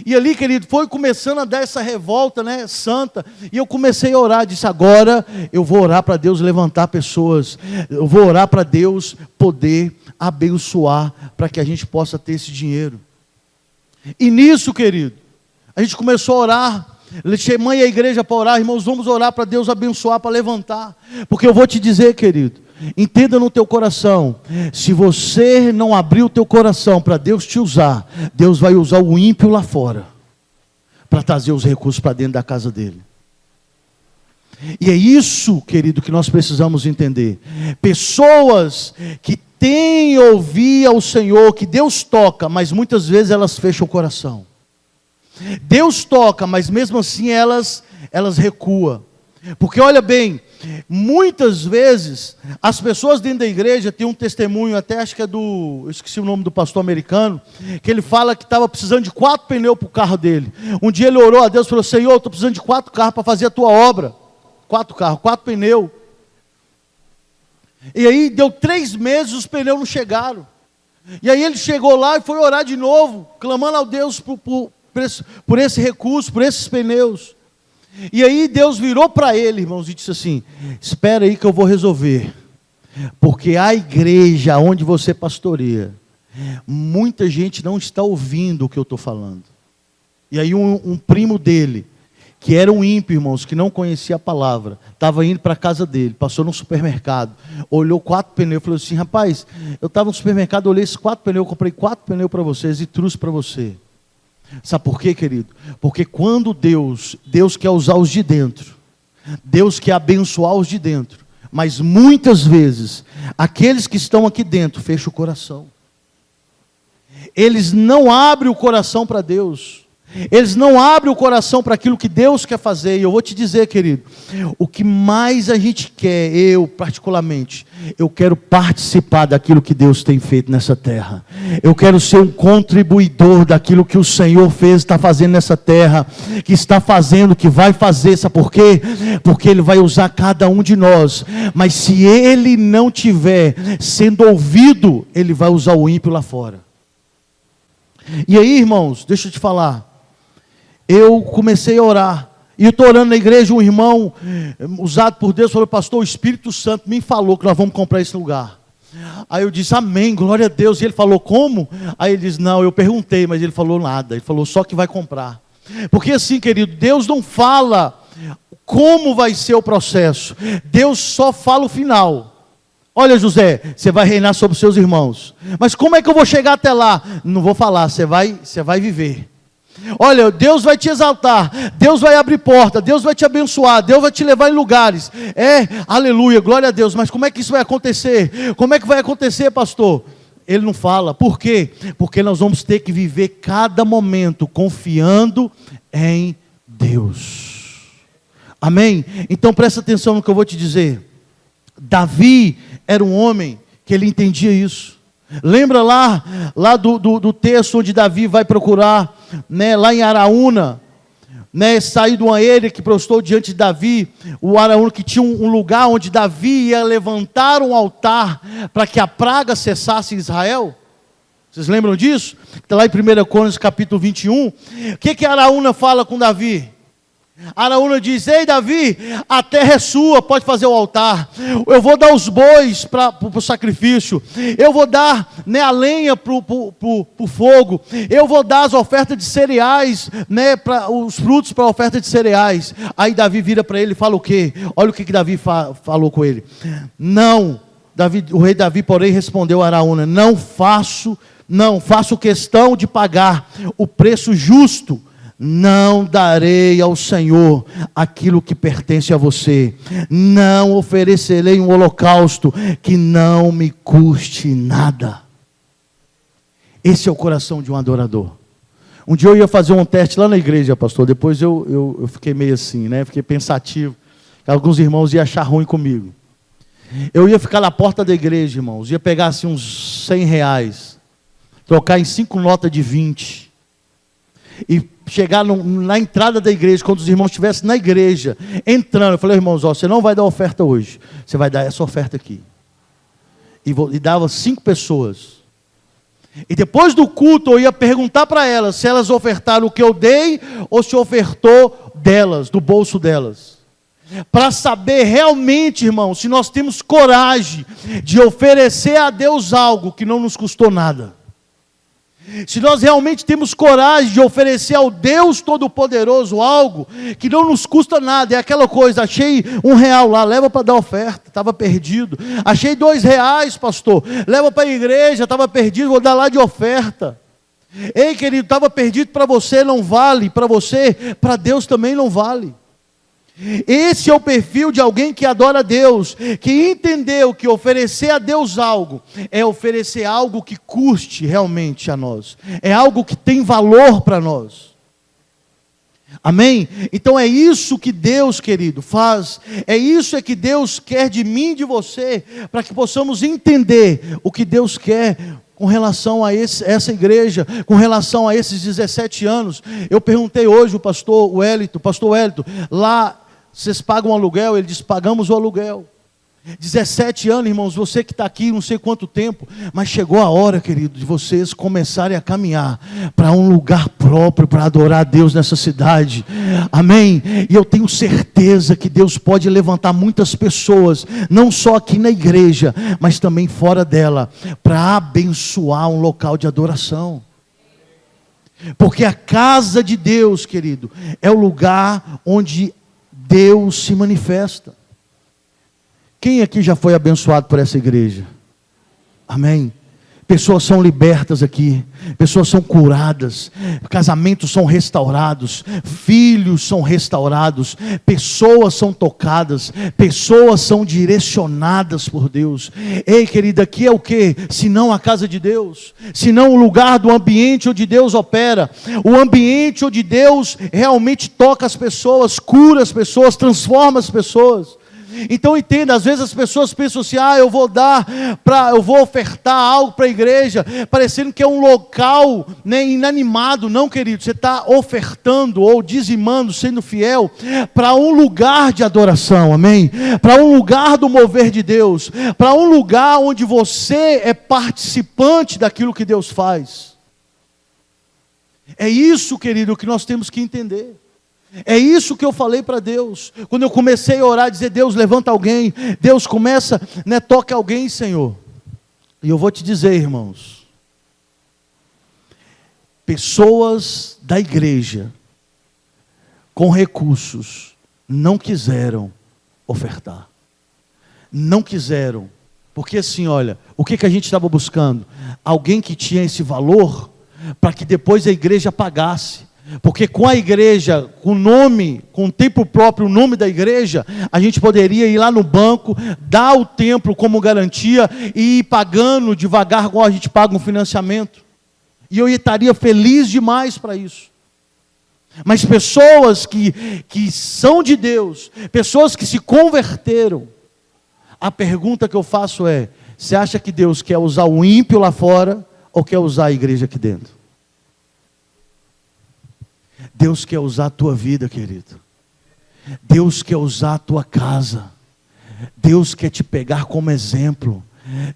E ali, querido, foi começando a dar essa revolta, né, santa, e eu comecei a orar, disse, agora eu vou orar para Deus levantar pessoas, eu vou orar para Deus poder abençoar, para que a gente possa ter esse dinheiro. E nisso, querido, a gente começou a orar, Chamei a igreja para orar, irmãos, vamos orar para Deus abençoar, para levantar. Porque eu vou te dizer, querido, entenda no teu coração, se você não abrir o teu coração para Deus te usar, Deus vai usar o ímpio lá fora, para trazer os recursos para dentro da casa dele. E é isso, querido, que nós precisamos entender. Pessoas que têm ouvir ao Senhor, que Deus toca, mas muitas vezes elas fecham o coração. Deus toca, mas mesmo assim elas recuam. Porque olha bem, muitas vezes as pessoas dentro da igreja têm um testemunho, até acho que é eu esqueci o nome do pastor americano, que ele fala que estava precisando de 4 pneus para o carro dele. Um dia ele orou a Deus e falou: Senhor, estou precisando de 4 carros para fazer a tua obra. 4 carros, 4 pneus. E aí deu 3 meses, os pneus não chegaram. E aí ele chegou lá e foi orar de novo, clamando ao Deus por esse recurso, por esses pneus. E aí Deus virou para ele, irmãos, e disse assim: espera aí que eu vou resolver. Porque a igreja onde você pastoreia, muita gente não está ouvindo o que eu estou falando. E aí um primo dele, que era um ímpio, irmãos, que não conhecia a palavra, estava indo para a casa dele, passou no supermercado, olhou 4 pneus, falou assim: rapaz, eu estava no supermercado, olhei esses 4 pneus, comprei 4 pneus para vocês e trouxe para você. Sabe por quê, querido? Porque quando Deus quer usar os de dentro, Deus quer abençoar os de dentro, mas muitas vezes, aqueles que estão aqui dentro, fecham o coração. Eles não abrem o coração para Deus. Eles não abrem o coração para aquilo que Deus quer fazer. E eu vou te dizer, querido, o que mais a gente quer, eu particularmente, eu quero participar daquilo que Deus tem feito nessa terra. Eu quero ser um contribuidor daquilo que o Senhor fez, está fazendo nessa terra, que está fazendo, que vai fazer. Sabe por quê? Porque Ele vai usar cada um de nós. Mas se Ele não tiver sendo ouvido, Ele vai usar o ímpio lá fora. E aí, irmãos, deixa eu te falar. Eu comecei a orar, e eu estou orando na igreja, um irmão, usado por Deus, falou: pastor, o Espírito Santo me falou que nós vamos comprar esse lugar. Aí eu disse: amém, glória a Deus. E ele falou: como? Aí ele disse: não, eu perguntei, mas ele falou nada, ele falou só que vai comprar. Porque assim, querido, Deus não fala como vai ser o processo, Deus só fala o final. Olha, José, você vai reinar sobre os seus irmãos, mas como é que eu vou chegar até lá? Não vou falar, você vai viver. Olha, Deus vai te exaltar, Deus vai abrir porta, Deus vai te abençoar, Deus vai te levar em lugares. Aleluia, glória a Deus. Mas como é que isso vai acontecer? Como é que vai acontecer, pastor? Ele não fala. Por quê? Porque nós vamos ter que viver cada momento confiando em Deus. Amém? Então presta atenção no que eu vou te dizer. Davi era um homem que ele entendia isso. Lembra lá do texto onde Davi vai procurar, né, lá em Araúna, né, sair de uma ilha que prostou diante de Davi, o Araúna que tinha um lugar onde Davi ia levantar um altar para que a praga cessasse em Israel. Vocês lembram disso? Está lá em 1 Crônicas capítulo 21. O que Araúna fala com Davi? Araúna diz: ei Davi, a terra é sua, pode fazer o altar, eu vou dar os bois para o sacrifício, eu vou dar, né, a lenha para o fogo, eu vou dar as ofertas de cereais, né, os frutos para a oferta de cereais. Aí Davi vira para ele e fala o quê? Olha o que Davi falou com ele. Não, o rei Davi, porém, respondeu a Araúna: não faço questão de pagar o preço justo. Não darei ao Senhor aquilo que pertence a você. Não oferecerei um holocausto que não me custe nada. Esse é o coração de um adorador. Um dia eu ia fazer um teste lá na igreja, pastor. Depois eu fiquei meio assim, né? Fiquei pensativo. Alguns irmãos iam achar ruim comigo. Eu ia ficar na porta da igreja, irmãos. Ia pegar assim uns R$100. Trocar em 5 notas de 20. E chegar na entrada da igreja, quando os irmãos estivessem na igreja, entrando, eu falei: irmãos, você não vai dar oferta hoje, você vai dar essa oferta aqui. E dava 5 pessoas. E depois do culto, eu ia perguntar para elas se elas ofertaram o que eu dei, ou se ofertou delas, do bolso delas. Para saber realmente, irmãos, se nós temos coragem de oferecer a Deus algo que não nos custou nada. Se nós realmente temos coragem de oferecer ao Deus Todo-Poderoso algo que não nos custa nada, é aquela coisa, achei R$1 lá, leva para dar oferta, estava perdido. Achei R$2, pastor, leva para a igreja, estava perdido, vou dar lá de oferta. Ei, querido, estava perdido, para você não vale, para você, para Deus também não vale. Esse é o perfil de alguém que adora a Deus, que entendeu que oferecer a Deus algo, é oferecer algo que custe realmente a nós, é algo que tem valor para nós. Amém? Então é isso que Deus, querido, faz, é isso que Deus quer de mim e de você, para que possamos entender o que Deus quer com relação a essa igreja, com relação a esses 17 anos. Eu perguntei hoje o pastor Wellington, lá vocês pagam aluguel? Ele disse, pagamos o aluguel. 17 anos, irmãos, você que está aqui, não sei quanto tempo, mas chegou a hora, querido, de vocês começarem a caminhar para um lugar próprio, para adorar a Deus nessa cidade, amém? E eu tenho certeza que Deus pode levantar muitas pessoas, não só aqui na igreja, mas também fora dela, para abençoar um local de adoração. Porque a casa de Deus, querido, é o lugar onde Deus se manifesta. Quem aqui já foi abençoado por essa igreja? Amém? Pessoas são libertas aqui, pessoas são curadas, casamentos são restaurados, filhos são restaurados, pessoas são tocadas, pessoas são direcionadas por Deus. Ei, querida, aqui é o que? Se não a casa de Deus, se não o lugar do ambiente onde Deus opera, o ambiente onde Deus realmente toca as pessoas, cura as pessoas, transforma as pessoas. Então entenda, às vezes as pessoas pensam assim, eu vou ofertar algo para a igreja, parecendo que é um local, né, inanimado. Não, querido, você está ofertando ou dizimando, sendo fiel, para um lugar de adoração, amém? Para um lugar do mover de Deus, para um lugar onde você é participante daquilo que Deus faz. É isso, querido, que nós temos que entender. É isso que eu falei para Deus, quando eu comecei a orar, dizer, Deus, levanta alguém, Deus começa, né, toca alguém, Senhor. E eu vou te dizer, irmãos, pessoas da igreja, com recursos, não quiseram ofertar, não quiseram, porque assim, olha, o que a gente estava buscando? Alguém que tinha esse valor, para que depois a igreja pagasse. Porque com a igreja, com o nome, com o tempo próprio, o nome da igreja, a gente poderia ir lá no banco, dar o templo como garantia e ir pagando devagar, igual a gente paga um financiamento. E eu estaria feliz demais para isso. Mas pessoas que são de Deus, pessoas que se converteram, a pergunta que eu faço é, você acha que Deus quer usar o ímpio lá fora ou quer usar a igreja aqui dentro? Deus quer usar a tua vida, querido. Deus quer usar a tua casa. Deus quer te pegar como exemplo.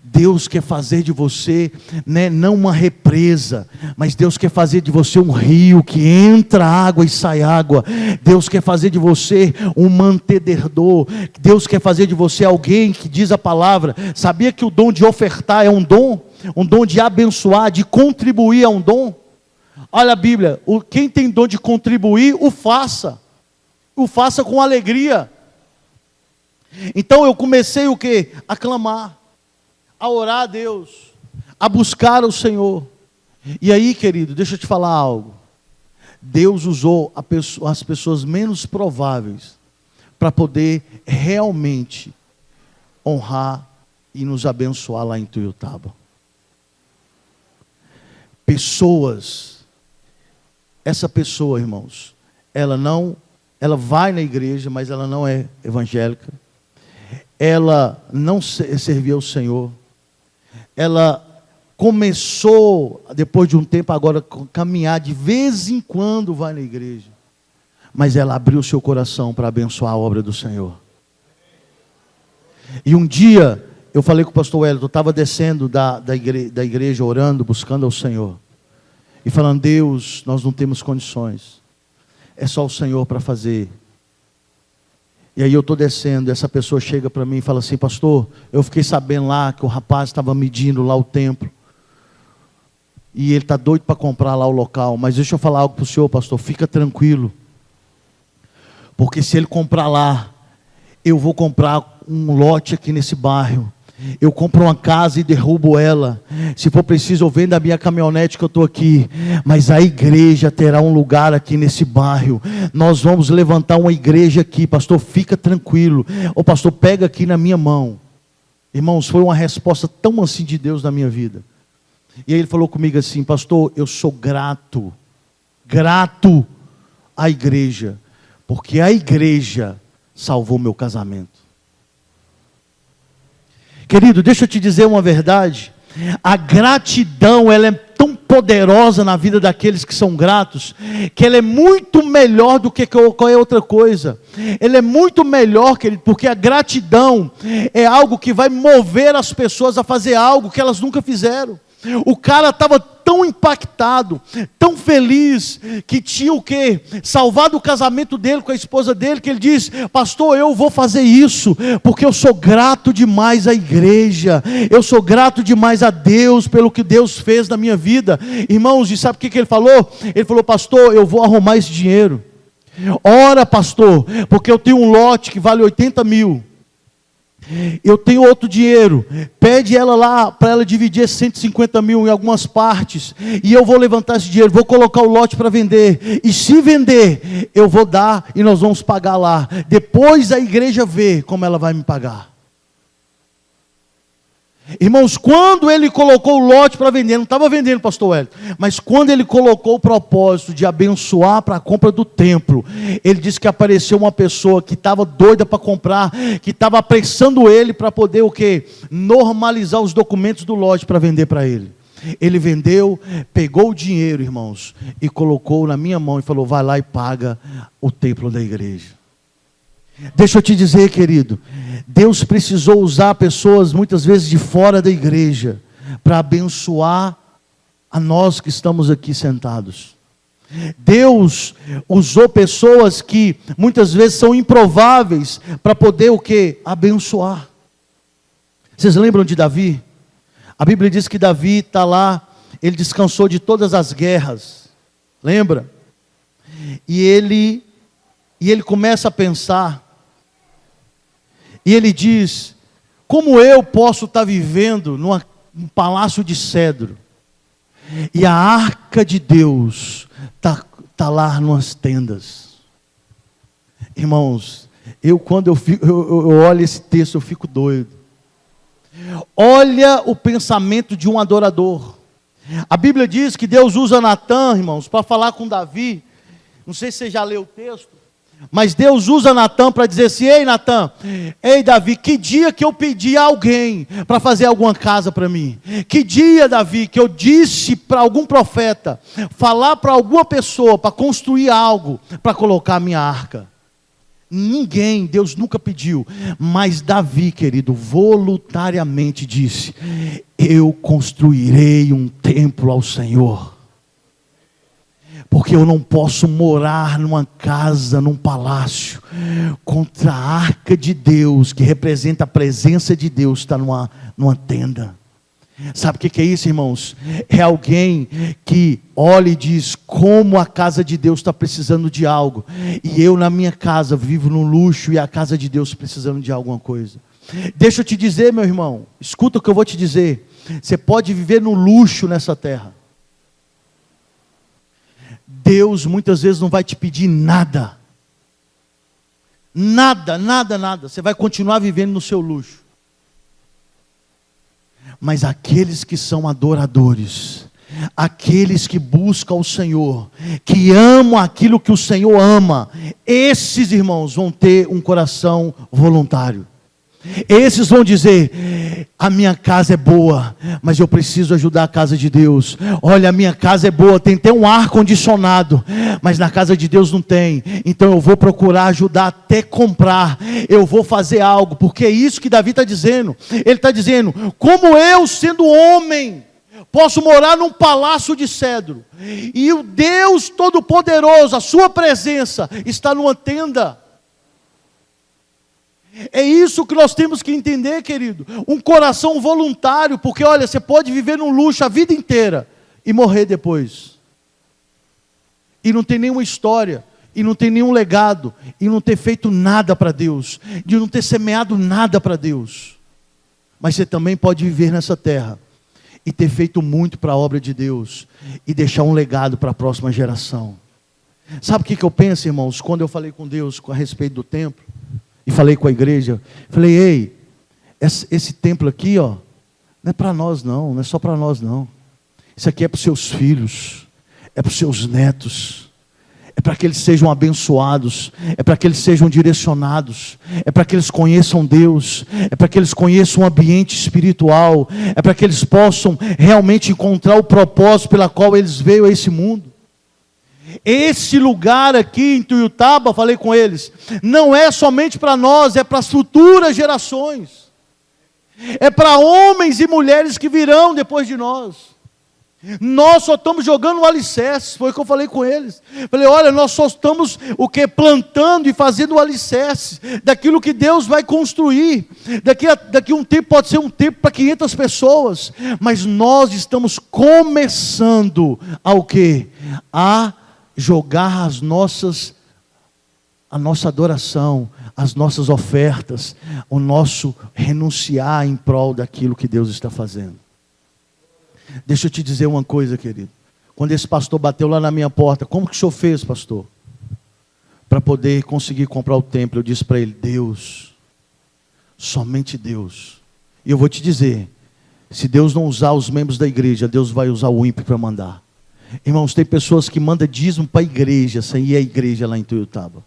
Deus quer fazer de você, né, não uma represa, mas Deus quer fazer de você um rio que entra água e sai água. Deus quer fazer de você um mantenedor. Deus quer fazer de você alguém que diz a palavra. Sabia que o dom de ofertar é um dom? Um dom de abençoar, de contribuir é um dom? Olha a Bíblia, quem tem dom de contribuir, o faça com alegria. Então eu comecei o quê? A clamar, a orar a Deus, a buscar o Senhor. E aí, querido, deixa eu te falar algo. Deus usou as pessoas menos prováveis para poder realmente honrar e nos abençoar lá em Tuiutaba. Essa pessoa, irmãos, ela vai na igreja, mas ela não é evangélica. Ela não servia ao Senhor. Ela começou, depois de um tempo agora, a caminhar, de vez em quando vai na igreja. Mas ela abriu seu coração para abençoar a obra do Senhor. E um dia, eu falei com o pastor Wellington, eu estava descendo da igreja, orando, buscando ao Senhor. E falando, Deus, nós não temos condições. É só o Senhor para fazer. E aí eu estou descendo, essa pessoa chega para mim e fala assim, pastor, eu fiquei sabendo lá que o rapaz estava medindo lá o templo. e ele está doido para comprar lá o local. Mas deixa eu falar algo para o senhor, pastor, fica tranquilo. Porque se ele comprar lá, eu vou comprar um lote aqui nesse bairro. Eu compro uma casa e derrubo ela. Se for preciso, eu vendo a minha caminhonete que eu estou aqui. Mas a igreja terá um lugar aqui nesse bairro. Nós vamos levantar uma igreja aqui. Pastor, fica tranquilo. Ô pastor, pega aqui na minha mão. Irmãos, foi uma resposta tão assim de Deus na minha vida. E aí ele falou comigo assim: pastor, eu sou grato à igreja, porque a igreja salvou meu casamento. Querido, deixa eu te dizer uma verdade. A gratidão, ela é tão poderosa na vida daqueles que são gratos, que ela é muito melhor do que qualquer outra coisa. Ela é muito melhor, querido, porque a gratidão é algo que vai mover as pessoas a fazer algo que elas nunca fizeram. O cara estava tão impactado, tão feliz, que tinha o quê? Salvado o casamento dele com a esposa dele, que ele disse: pastor, eu vou fazer isso, porque eu sou grato demais à igreja, eu sou grato demais a Deus, pelo que Deus fez na minha vida. Irmãos, e sabe o que ele falou? Ele falou: pastor, eu vou arrumar esse dinheiro. Ora, pastor, porque eu tenho um lote que vale 80 mil. Eu tenho outro dinheiro, pede ela lá para ela dividir esses 150 mil em algumas partes, e eu vou levantar esse dinheiro, vou colocar o lote para vender, e se vender, eu vou dar e nós vamos pagar lá, depois a igreja vê como ela vai me pagar. Irmãos, quando ele colocou o lote para vender, não estava vendendo, pastor Hélio, mas quando ele colocou o propósito de abençoar para a compra do templo, ele disse que apareceu uma pessoa que estava doida para comprar, que estava apressando ele para poder o quê? Normalizar os documentos do lote para vender para ele. Ele vendeu, pegou o dinheiro, irmãos, e colocou na minha mão e falou: vai lá e paga o templo da igreja. Deixa eu te dizer, querido, Deus precisou usar pessoas muitas vezes de fora da igreja para abençoar a nós que estamos aqui sentados. Deus usou pessoas que muitas vezes são improváveis para poder o quê? Abençoar. Vocês lembram de Davi? A Bíblia diz que Davi está lá, ele descansou de todas as guerras, lembra? E ele começa a pensar, e ele diz: como eu posso estar vivendo num palácio de cedro, e a arca de Deus está lá nas tendas? Irmãos, quando eu olho esse texto, eu fico doido. Olha o pensamento de um adorador. A Bíblia diz que Deus usa Natã, irmãos, para falar com Davi. Não sei se você já leu o texto, mas Deus usa Natã para dizer assim: ei Natã, ei Davi, que dia que eu pedi a alguém para fazer alguma casa para mim? Que dia, Davi, que eu disse para algum profeta, falar para alguma pessoa para construir algo, para colocar a minha arca? Ninguém, Deus nunca pediu, mas Davi, querido, voluntariamente disse: eu construirei um templo ao Senhor. Porque eu não posso morar numa casa, num palácio, contra a arca de Deus, que representa a presença de Deus, está numa tenda. Sabe o que é isso, irmãos? É alguém que olha e diz: como a casa de Deus está precisando de algo, e eu na minha casa vivo no luxo, e a casa de Deus precisando de alguma coisa. Deixa eu te dizer, meu irmão, escuta o que eu vou te dizer. Você pode viver no luxo nessa terra, Deus muitas vezes não vai te pedir nada. Nada. Você vai continuar vivendo no seu luxo. Mas aqueles que são adoradores, aqueles que buscam o Senhor, que amam aquilo que o Senhor ama, esses, irmãos, vão ter um coração voluntário. Esses vão dizer: a minha casa é boa, mas eu preciso ajudar a casa de Deus. Olha, a minha casa é boa, tem até um ar condicionado, mas na casa de Deus não tem. Então eu vou procurar ajudar até comprar. Eu vou fazer algo, porque é isso que Davi está dizendo. Ele está dizendo: como eu, sendo homem, posso morar num palácio de cedro, e o Deus Todo-Poderoso, a sua presença, está numa tenda. É isso que nós temos que entender, querido. Um coração voluntário, porque olha, você pode viver num luxo a vida inteira e morrer depois. E não ter nenhuma história, e não ter nenhum legado, e não ter feito nada para Deus, de não ter semeado nada para Deus. Mas você também pode viver nessa terra e ter feito muito para a obra de Deus e deixar um legado para a próxima geração. Sabe o que eu penso, irmãos? Quando eu falei com Deus a respeito do templo e falei com a igreja, falei: ei, esse templo aqui, ó, não é para nós não, não é só para nós não. Isso aqui é para os seus filhos, é para os seus netos, é para que eles sejam abençoados, é para que eles sejam direcionados, é para que eles conheçam Deus, é para que eles conheçam o ambiente espiritual, é para que eles possam realmente encontrar o propósito pela qual eles veio a esse mundo. Esse lugar aqui em Tuiutaba, falei com eles, não é somente para nós, é para as futuras gerações, é para homens e mulheres que virão depois de nós. Nós só estamos jogando o alicerce, foi o que eu falei com eles. Falei: olha, nós só estamos plantando e fazendo o alicerce daquilo que Deus vai construir. Daqui um tempo pode ser um tempo para 500 pessoas, mas nós estamos começando a quê? A jogar a nossa adoração, as nossas ofertas, o nosso renunciar em prol daquilo que Deus está fazendo. Deixa eu te dizer uma coisa, querido. Quando esse pastor bateu lá na minha porta, como que o senhor fez, pastor? Para poder conseguir comprar o templo, eu disse para ele: Deus, somente Deus. E eu vou te dizer, se Deus não usar os membros da igreja, Deus vai usar o ímpio para mandar. Irmãos, tem pessoas que mandam dízimo para a igreja, sem ir à igreja lá em Tuiutaba.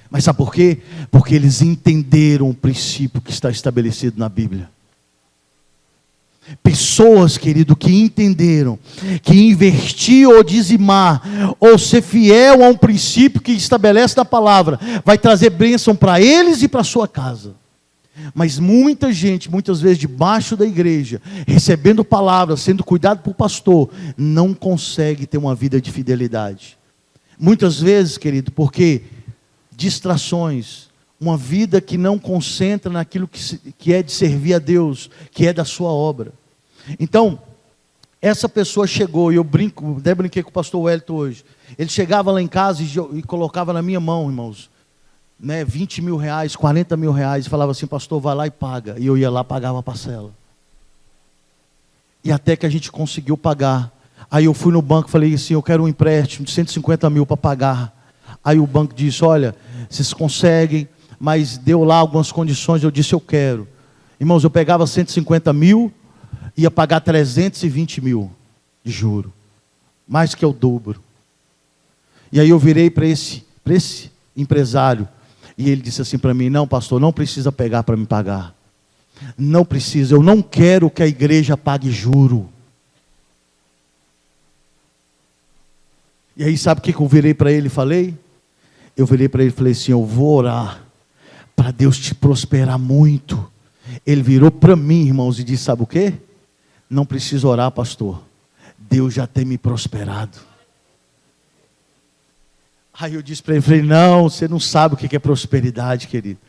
Mas sabe por quê? Porque eles entenderam o princípio que está estabelecido na Bíblia. Pessoas, querido, que entenderam que investir ou dizimar, ou ser fiel a um princípio que estabelece na palavra, vai trazer bênção para eles e para a sua casa. Mas muita gente, muitas vezes debaixo da igreja, recebendo palavras, sendo cuidado por pastor, não consegue ter uma vida de fidelidade. Muitas vezes, querido, porque distrações, uma vida que não concentra naquilo que é de servir a Deus, que é da sua obra. Então, essa pessoa chegou, e eu até brinquei com o pastor Wellington hoje. Ele chegava lá em casa e colocava na minha mão, irmãos, 20 mil reais, 40 mil reais, e falava assim: pastor, vai lá e paga. E eu ia lá, pagava a parcela. E até que a gente conseguiu pagar. Aí eu fui no banco e falei assim: eu quero um empréstimo de 150 mil para pagar. Aí o banco disse: olha, vocês conseguem, mas deu lá algumas condições. Eu disse: eu quero. Irmãos, eu pegava 150 mil, ia pagar 320 mil de juro, mais que o dobro. E aí eu virei para esse empresário, e ele disse assim para mim: não, pastor, não precisa pegar para me pagar. Não precisa, eu não quero que a igreja pague juro. E aí sabe o que eu virei para ele e falei? Eu virei para ele e falei assim: eu vou orar para Deus te prosperar muito. Ele virou para mim, irmãos, e disse: sabe o quê? Não precisa orar, pastor, Deus já tem me prosperado. Aí eu disse para ele, falei: não, você não sabe o que é prosperidade, querido.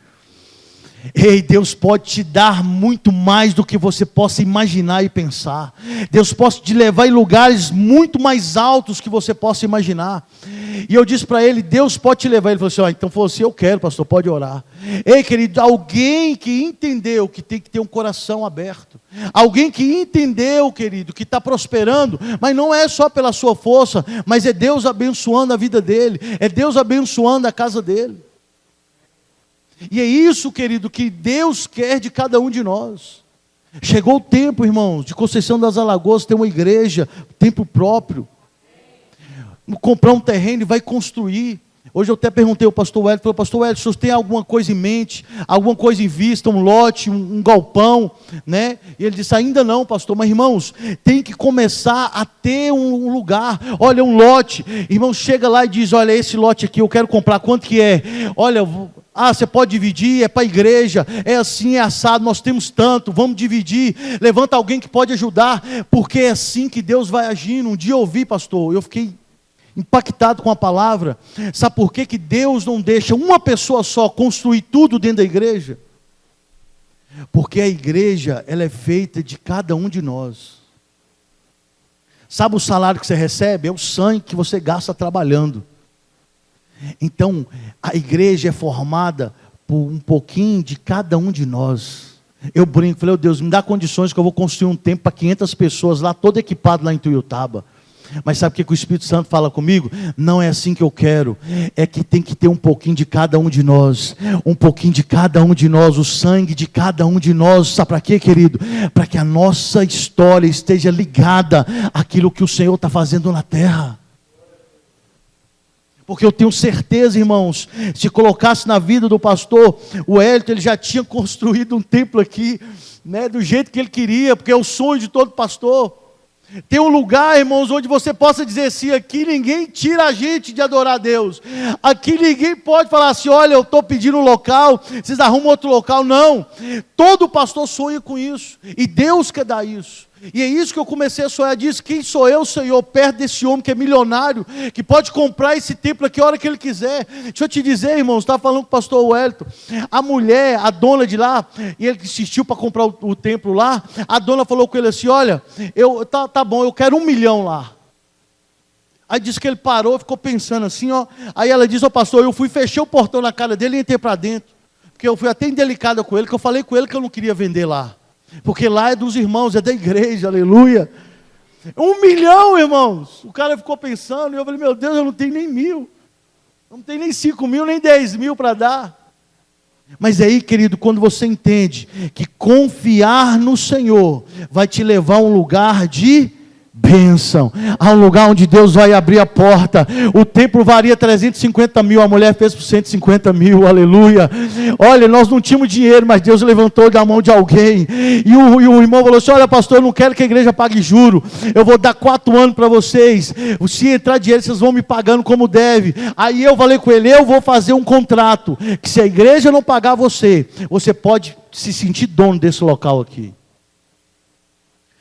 Ei, Deus pode te dar muito mais do que você possa imaginar e pensar. Deus pode te levar em lugares muito mais altos que você possa imaginar. E eu disse para ele: Deus pode te levar. Ele falou assim: então falou assim, eu quero, pastor, pode orar. Ei, querido, alguém que entendeu que tem que ter um coração aberto. Alguém que entendeu, querido, que está prosperando, mas não é só pela sua força, mas é Deus abençoando a vida dele, é Deus abençoando a casa dele. E é isso, querido, que Deus quer de cada um de nós. Chegou o tempo, irmãos, de Conceição das Alagoas ter uma igreja, templo próprio. Comprar um terreno e vai construir. Hoje eu até perguntei ao pastor Wellington, pastor Wellington, o senhor tem alguma coisa em mente, alguma coisa em vista, um lote, um galpão, né? E ele disse: ainda não, pastor, mas irmãos, tem que começar a ter um lugar. Olha, um lote, irmão, chega lá e diz: olha, esse lote aqui eu quero comprar, quanto que é? Olha, você pode dividir, é para a igreja, é assim, é assado, nós temos tanto, vamos dividir, levanta alguém que pode ajudar, porque é assim que Deus vai agindo. Um dia eu ouvi, pastor, eu fiquei impactado com a palavra. Sabe por que Deus não deixa uma pessoa só construir tudo dentro da igreja? Porque a igreja, ela é feita de cada um de nós. Sabe o salário que você recebe? É o sangue que você gasta trabalhando. Então, a igreja é formada por um pouquinho de cada um de nós. Eu brinco, falei, oh Deus, me dá condições que eu vou construir um templo para 500 pessoas lá, todo equipado lá em Tuiutaba. Mas sabe o que o Espírito Santo fala comigo? Não é assim que eu quero. É que tem que ter um pouquinho de cada um de nós. Um pouquinho de cada um de nós. O sangue de cada um de nós. Sabe para quê, querido? Para que a nossa história esteja ligada àquilo que o Senhor está fazendo na terra. Porque eu tenho certeza, irmãos, se colocasse na vida do pastor, o Hélio, ele já tinha construído um templo aqui, né, do jeito que ele queria, porque é o sonho de todo pastor. Tem um lugar, irmãos, onde você possa dizer assim, aqui ninguém tira a gente de adorar a Deus. Aqui ninguém pode falar assim, olha, eu estou pedindo um local, vocês arrumam outro local. Não, todo pastor sonha com isso, e Deus quer dar isso. E é isso que eu comecei a sonhar, diz, quem sou eu, Senhor, perto desse homem que é milionário, que pode comprar esse templo aqui a hora que ele quiser. Deixa eu te dizer, irmãos, estava falando com o pastor Wellington, a mulher, a dona de lá, e ele insistiu para comprar o templo lá, a dona falou com ele assim, olha, tá bom, eu quero 1 milhão lá. Aí disse que ele parou, ficou pensando assim, ó. Aí ela disse, ó pastor, eu fui, fechei o portão na cara dele e entrei para dentro, porque eu fui até indelicada com ele, que eu falei com ele que eu não queria vender lá. Porque lá é dos irmãos, é da igreja, aleluia. 1 milhão, irmãos. O cara ficou pensando, e eu falei, meu Deus, eu não tenho nem 1.000. Eu não tenho nem 5.000, nem 10.000 para dar. Mas aí, querido, quando você entende que confiar no Senhor vai te levar a um lugar de bênção, a um lugar onde Deus vai abrir a porta. O templo varia 350 mil, a mulher fez por 150 mil, aleluia. Olha, nós não tínhamos dinheiro, mas Deus levantou da mão de alguém, e o irmão falou assim, olha pastor, eu não quero que a igreja pague juro, eu vou dar 4 anos para vocês, se entrar dinheiro vocês vão me pagando como deve. Aí eu falei com ele, eu vou fazer um contrato, que se a igreja não pagar você pode se sentir dono desse local aqui.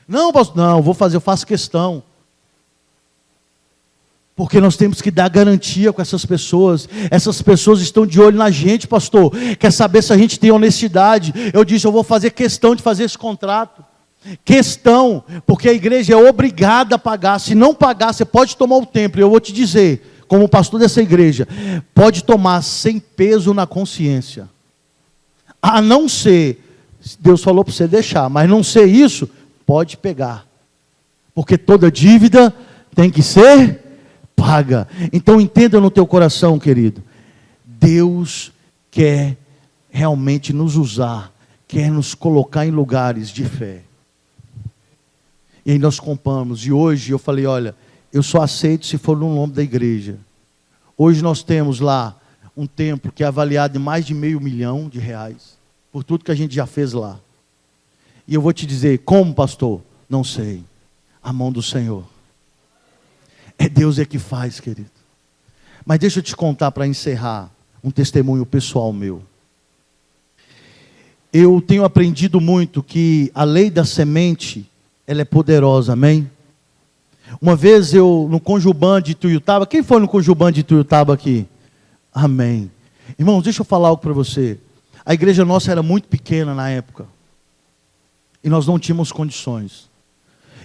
Não, pastor, não, eu faço questão. Porque nós temos que dar garantia com essas pessoas. Essas pessoas estão de olho na gente, pastor. Quer saber se a gente tem honestidade. Eu disse, eu vou fazer questão de fazer esse contrato. Questão, porque a igreja é obrigada a pagar. Se não pagar, você pode tomar o templo. Eu vou te dizer, como pastor dessa igreja, pode tomar sem peso na consciência. A não ser, Deus falou para você deixar, mas não ser isso, pode pegar, porque toda dívida tem que ser paga. Então entenda no teu coração, querido, Deus quer realmente nos usar, quer nos colocar em lugares de fé. E aí nós compramos, e hoje eu falei, olha, eu só aceito se for no nome da igreja. Hoje nós temos lá um templo que é avaliado em mais de R$500 mil, por tudo que a gente já fez lá. E eu vou te dizer, como pastor? Não sei. A mão do Senhor. É Deus que faz, querido. Mas deixa eu te contar para encerrar um testemunho pessoal meu. Eu tenho aprendido muito que a lei da semente, ela é poderosa, amém? Uma vez eu, no Conjuban de Tuiutaba, quem foi no Conjuban de Tuiutaba aqui? Amém. Irmãos, deixa eu falar algo para você. A igreja nossa era muito pequena na época. E nós não tínhamos condições.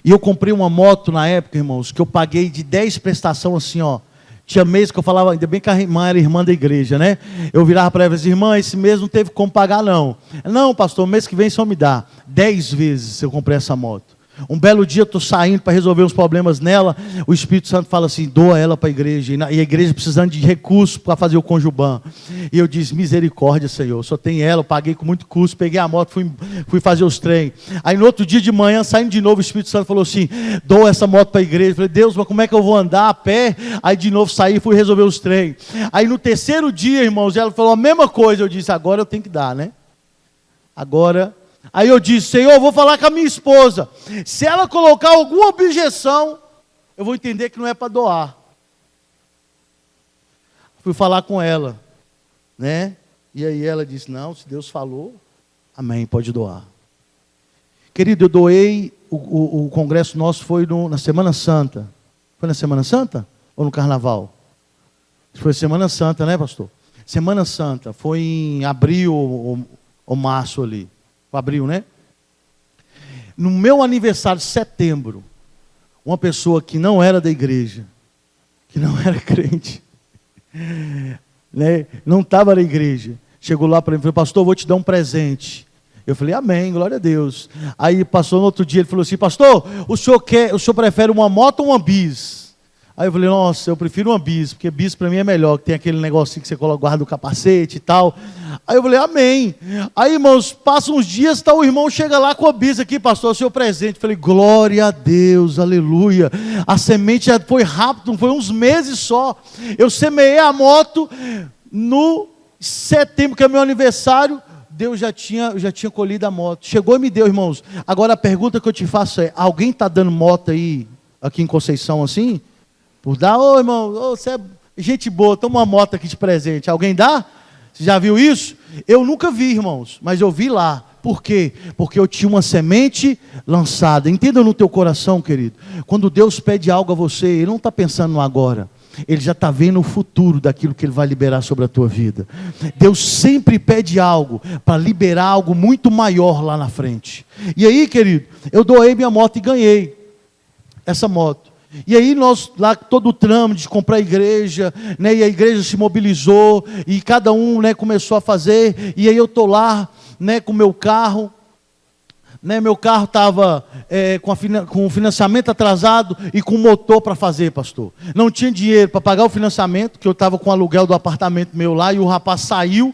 E eu comprei uma moto na época, irmãos, que eu paguei de 10 prestações assim, ó. Tinha mês que eu falava, ainda bem que a irmã era irmã da igreja, né? Eu virava para ela e disse, irmã, esse mês não teve como pagar não. Não, pastor, mês que vem só me dá. 10 vezes eu comprei essa moto. Um belo dia eu estou saindo para resolver uns problemas nela, o Espírito Santo fala assim, doa ela para a igreja, e a igreja precisando de recursos para fazer o Conjuban. E eu disse, misericórdia, Senhor, só tem ela, eu paguei com muito custo, peguei a moto, fui fazer os trem. Aí no outro dia de manhã, saindo de novo, o Espírito Santo falou assim, doa essa moto para a igreja. Eu falei, Deus, mas como é que eu vou andar a pé? Aí de novo saí e fui resolver os trem. Aí no terceiro dia, irmãos, ela falou a mesma coisa, eu disse, agora eu tenho que dar, né? Agora... Aí eu disse, Senhor, eu vou falar com a minha esposa. Se ela colocar alguma objeção, eu vou entender que não é para doar. Fui falar com ela, né? E aí ela disse, não, se Deus falou, amém, pode doar. Querido, eu doei, o congresso nosso foi na Semana Santa. Foi na Semana Santa? Ou no Carnaval? Foi Semana Santa, né, pastor? Semana Santa, foi em abril ou março ali. Abril, né? No meu aniversário de setembro, uma pessoa que não era da igreja, que não era crente, né? Não estava na igreja, chegou lá para mim e falou: pastor, eu vou te dar um presente. Eu falei: amém, glória a Deus. Aí passou no outro dia, ele falou assim: pastor, o senhor prefere uma moto ou uma bis? Aí eu falei: nossa, eu prefiro uma bis, porque bis para mim é melhor, que tem aquele negocinho que você coloca, guarda o capacete e tal. Aí eu falei: amém. Aí, irmãos, passam uns dias, o irmão chega lá com a bis aqui: pastor, o seu presente. Eu falei: glória a Deus, aleluia. A semente já foi rápido, foi uns meses só. Eu semeei a moto no setembro, que é meu aniversário. Deus já tinha colhido a moto. Chegou e me deu, irmãos. Agora a pergunta que eu te faço é: alguém está dando moto aí, aqui em Conceição, assim? Por dar: ô irmão, você é gente boa, toma uma moto aqui de presente. Alguém dá? Você já viu isso? Eu nunca vi, irmãos, mas eu vi lá. Por quê? Porque eu tinha uma semente lançada. Entenda no teu coração, querido. Quando Deus pede algo a você, Ele não está pensando no agora. Ele já está vendo o futuro daquilo que Ele vai liberar sobre a tua vida. Deus sempre pede algo para liberar algo muito maior lá na frente. E aí, querido, eu doei minha moto e ganhei essa moto. E aí nós, lá todo o trâmite de comprar a igreja, né, e a igreja se mobilizou, e cada um, né, começou a fazer, e aí eu estou lá, né, com o meu carro, né, meu carro estava com o financiamento atrasado e com o motor para fazer, pastor. Não tinha dinheiro para pagar o financiamento, que eu estava com o aluguel do apartamento meu lá, e o rapaz saiu.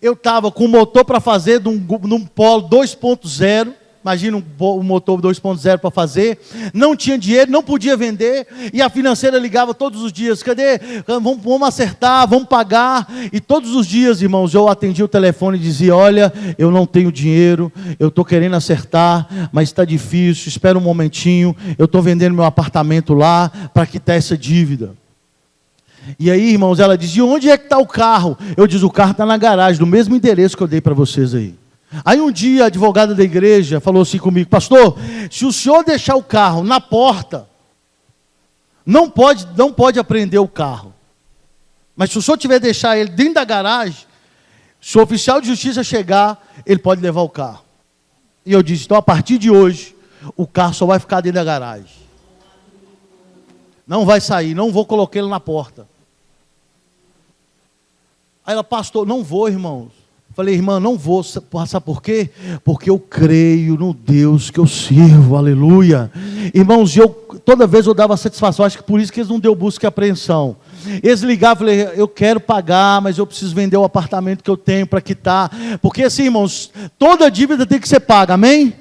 Eu estava com o motor para fazer num Polo 2.0, imagina um motor 2.0 para fazer, não tinha dinheiro, não podia vender, e a financeira ligava todos os dias: cadê? Vamos acertar, vamos pagar. E todos os dias, irmãos, eu atendia o telefone e dizia: olha, eu não tenho dinheiro, eu estou querendo acertar, mas está difícil, espera um momentinho, eu estou vendendo meu apartamento lá para quitar essa dívida. E aí, irmãos, ela dizia: onde é que está o carro? Eu disse: o carro está na garagem, no mesmo endereço que eu dei para vocês aí. Aí um dia a advogada da igreja falou assim comigo: pastor, se o senhor deixar o carro na porta, não pode apreender o carro. Mas se o senhor tiver deixar ele dentro da garagem, se o oficial de justiça chegar, ele pode levar o carro. E eu disse: então a partir de hoje, o carro só vai ficar dentro da garagem. Não vai sair, não vou colocar ele na porta. Aí ela: pastor, não vou, irmãos. Falei: irmã, não vou. Sabe por quê? Porque eu creio no Deus que eu sirvo, aleluia. Irmãos, toda vez eu dava satisfação, acho que por isso que eles não deu busca e apreensão. Eles ligavam, falei: eu quero pagar, mas eu preciso vender o apartamento que eu tenho para quitar. Porque assim, irmãos, toda dívida tem que ser paga, amém?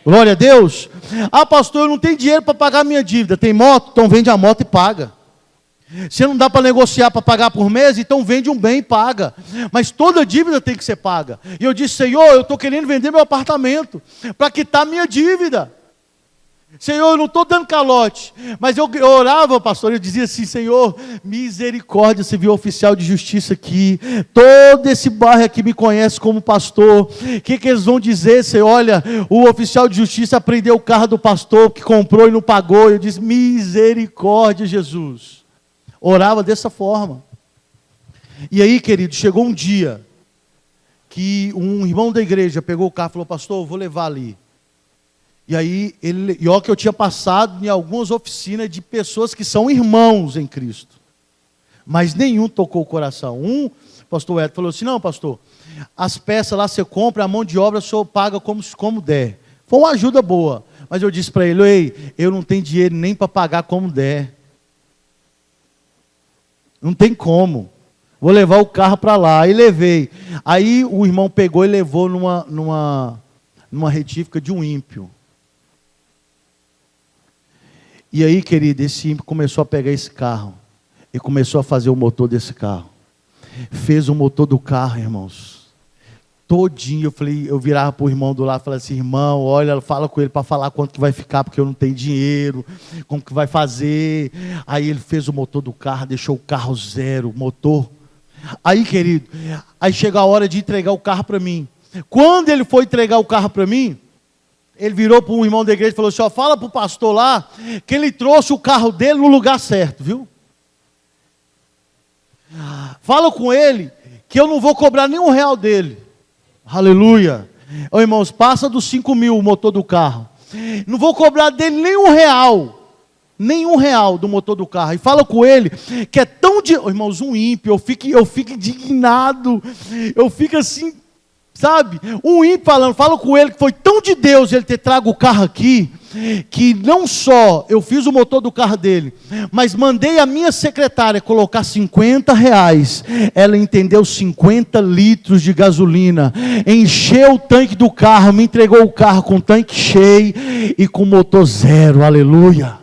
Glória a Deus. Ah, pastor, eu não tenho dinheiro para pagar a minha dívida. Tem moto? Então vende a moto e paga. Se não dá para negociar para pagar por mês, então vende um bem e paga. Mas toda dívida tem que ser paga. E eu disse: Senhor, eu estou querendo vender meu apartamento para quitar minha dívida. Senhor, eu não estou dando calote. Mas eu orava, pastor, eu dizia assim: Senhor, misericórdia, você viu o oficial de justiça aqui, todo esse bairro aqui me conhece como pastor. O que eles vão dizer? Senhor, olha, o oficial de justiça prendeu o carro do pastor que comprou e não pagou. Eu disse: misericórdia, Jesus. Orava dessa forma. E aí, querido, chegou um dia que um irmão da igreja pegou o carro e falou: pastor, eu vou levar ali. E aí, e olha que eu tinha passado em algumas oficinas de pessoas que são irmãos em Cristo, mas nenhum tocou o coração. Pastor Edson falou assim: não, pastor, as peças lá você compra, a mão de obra o senhor paga como der. Foi uma ajuda boa, mas eu disse para ele: ei, eu não tenho dinheiro nem para pagar como der. Não tem como. Vou levar o carro para lá. Aí levei. Aí o irmão pegou e levou numa retífica de um ímpio. E aí, querido, esse ímpio começou a pegar esse carro e começou a fazer o motor desse carro. Fez o motor do carro, irmãos, todinho. Eu virava para o irmão do lado e falava assim: irmão, olha, fala com ele para falar quanto que vai ficar, porque eu não tenho dinheiro, como que vai fazer. Aí ele fez o motor do carro, deixou o carro zero, motor. Aí, querido, aí chega a hora de entregar o carro para mim. Quando ele foi entregar o carro para mim, ele virou para um irmão da igreja e falou assim: ó, fala para o pastor lá, que ele trouxe o carro dele no lugar certo, viu? Fala com ele, que eu não vou cobrar nenhum real dele. Aleluia. Ô, irmãos, passa dos 5 mil o motor do carro. Não vou cobrar dele nem um real. nem R$1 do motor do carro. E fala com ele que é tão de... Oh, irmãos, um ímpio, eu fico indignado, eu fico assim, sabe? Um ímpio falando, fala com ele que foi tão de Deus ele ter trago o carro aqui, que não só eu fiz o motor do carro dele, mas mandei a minha secretária colocar R$50, ela entendeu 50 litros de gasolina, encheu o tanque do carro, me entregou o carro com o tanque cheio e com motor zero, aleluia.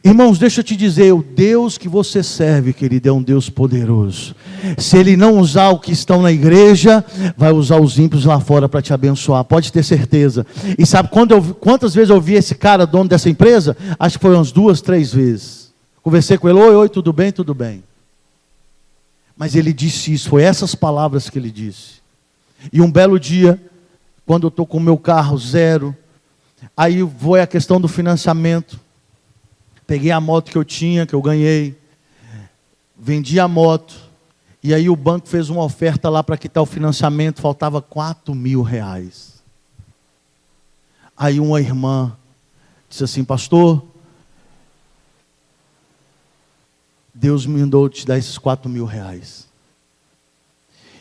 Irmãos, deixa eu te dizer, o Deus que você serve, querido, é um Deus poderoso. Se Ele não usar o que estão na igreja, vai usar os ímpios lá fora para te abençoar, pode ter certeza. E sabe quantas vezes eu vi esse cara, dono dessa empresa? Acho que foi umas 2, 3 vezes. Conversei com ele, oi, tudo bem, tudo bem. Mas ele disse isso, foi essas palavras que ele disse. E um belo dia, quando eu estou com o meu carro zero, aí foi a questão do financiamento. Peguei a moto que eu tinha, que eu ganhei, vendi a moto, e aí o banco fez uma oferta lá para quitar o financiamento, faltava R$4.000. Aí uma irmã disse assim, pastor, Deus me mandou te dar esses R$4.000.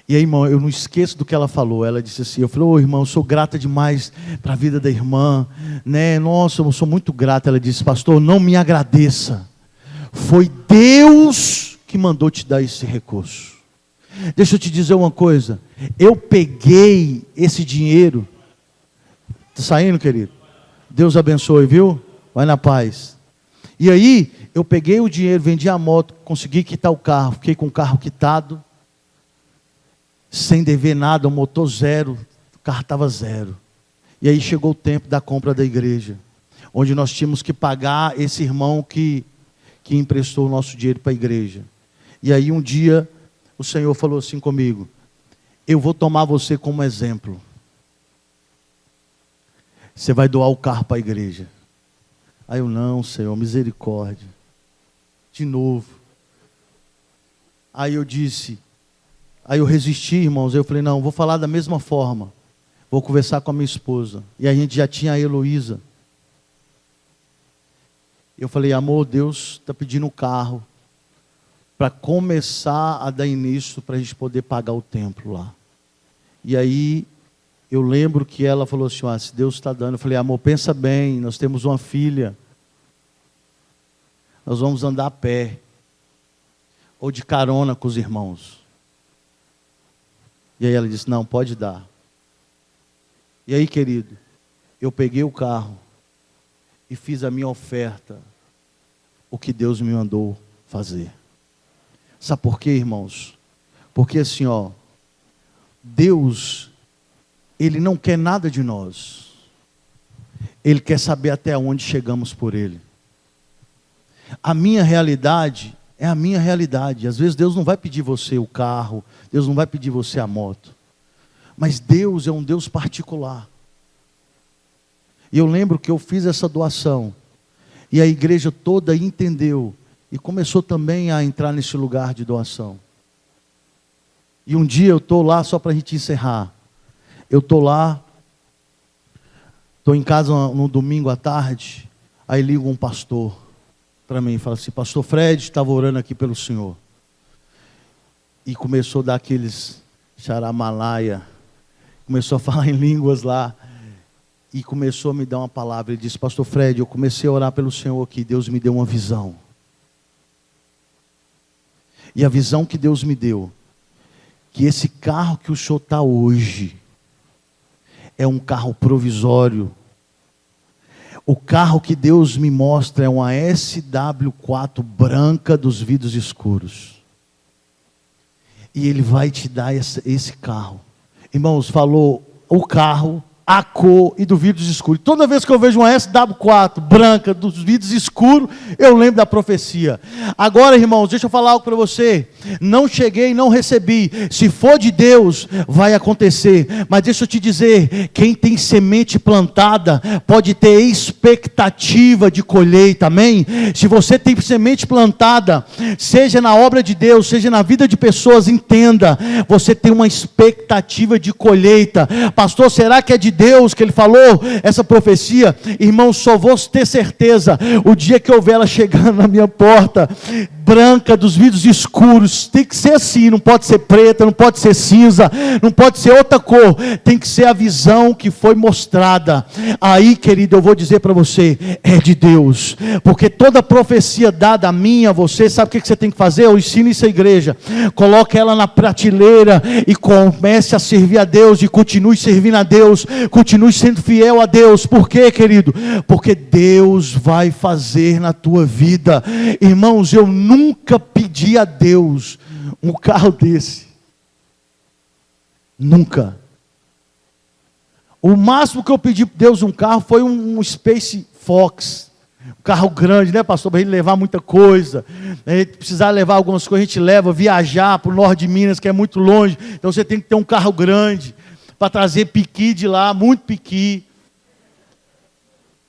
E aí, irmão, eu não esqueço do que ela falou. Ela disse assim, eu falei, irmão, eu sou grata demais para a vida da irmã, né? Nossa, eu sou muito grata. Ela disse, pastor, não me agradeça. Foi Deus que mandou te dar esse recurso. Deixa eu te dizer uma coisa. Eu peguei esse dinheiro. Está saindo, querido? Deus abençoe, viu? Vai na paz. E aí, eu peguei o dinheiro, vendi a moto, consegui quitar o carro. Fiquei com o carro quitado. Sem dever nada, o motor zero, o carro estava zero. E aí chegou o tempo da compra da igreja, onde nós tínhamos que pagar esse irmão que emprestou o nosso dinheiro para a igreja. E aí um dia, o Senhor falou assim comigo, eu vou tomar você como exemplo. Você vai doar o carro para a igreja. Aí eu, não, Senhor, misericórdia. De novo. Aí eu disse... Aí eu resisti, irmãos, eu falei, não, vou falar da mesma forma, vou conversar com a minha esposa, e a gente já tinha a Heloísa. Eu falei, amor, Deus está pedindo um carro, para começar a dar início, para a gente poder pagar o templo lá. E aí, eu lembro que ela falou assim, se Deus está dando, eu falei, amor, pensa bem, nós temos uma filha, nós vamos andar a pé, ou de carona com os irmãos. E aí ela disse, não, pode dar. E aí, querido, eu peguei o carro e fiz a minha oferta, o que Deus me mandou fazer. Sabe por quê, irmãos? Porque assim, Deus, Ele não quer nada de nós. Ele quer saber até onde chegamos por Ele. A minha realidade... é a minha realidade. Às vezes Deus não vai pedir você o carro, Deus não vai pedir você a moto. Mas Deus é um Deus particular. E eu lembro que eu fiz essa doação. E a igreja toda entendeu. E começou também a entrar nesse lugar de doação. E um dia eu estou lá, só para a gente encerrar. Eu estou lá, estou em casa no domingo à tarde. Aí liga um pastor para mim, fala assim, pastor Fred, estava orando aqui pelo senhor. E começou a dar aqueles charamalaia, começou a falar em línguas lá, e começou a me dar uma palavra. Ele disse, pastor Fred, eu comecei a orar pelo senhor aqui, Deus me deu uma visão. E a visão que Deus me deu, que esse carro que o senhor está hoje, é um carro provisório. O carro que Deus me mostra é uma SW4 branca dos vidros escuros. E Ele vai te dar esse carro. Irmãos, falou o carro, a cor e do vidros escuros. Toda vez que eu vejo uma SW4 branca dos vidros escuros, eu lembro da profecia. Agora, irmãos, deixa eu falar algo para você. Não cheguei, não recebi. Se for de Deus, vai acontecer. Mas deixa eu te dizer, quem tem semente plantada, pode ter expectativa de colheita, amém? Se você tem semente plantada, seja na obra de Deus, seja na vida de pessoas, entenda, você tem uma expectativa de colheita. Pastor, será que é de Deus que Ele falou, essa profecia, irmão, só vou ter certeza o dia que eu ver ela chegando na minha porta, branca, dos vidros escuros. Tem que ser assim, não pode ser preta, não pode ser cinza, não pode ser outra cor, tem que ser a visão que foi mostrada. Aí, querido, eu vou dizer para você, é de Deus, porque toda profecia dada a mim, a você, sabe o que você tem que fazer? Eu ensino isso à igreja, coloque ela na prateleira e comece a servir a Deus, e continue servindo a Deus, continue sendo fiel a Deus. Por quê, querido? Porque Deus vai fazer na tua vida. Irmãos, eu nunca pedi a Deus um carro desse, nunca. O máximo que eu pedi para Deus um carro foi um Space Fox, um carro grande, né, pastor, para a gente levar muita coisa. A gente precisar levar algumas coisas, a gente leva, viajar para o norte de Minas, que é muito longe, então você tem que ter um carro grande, para trazer piqui de lá, muito piqui,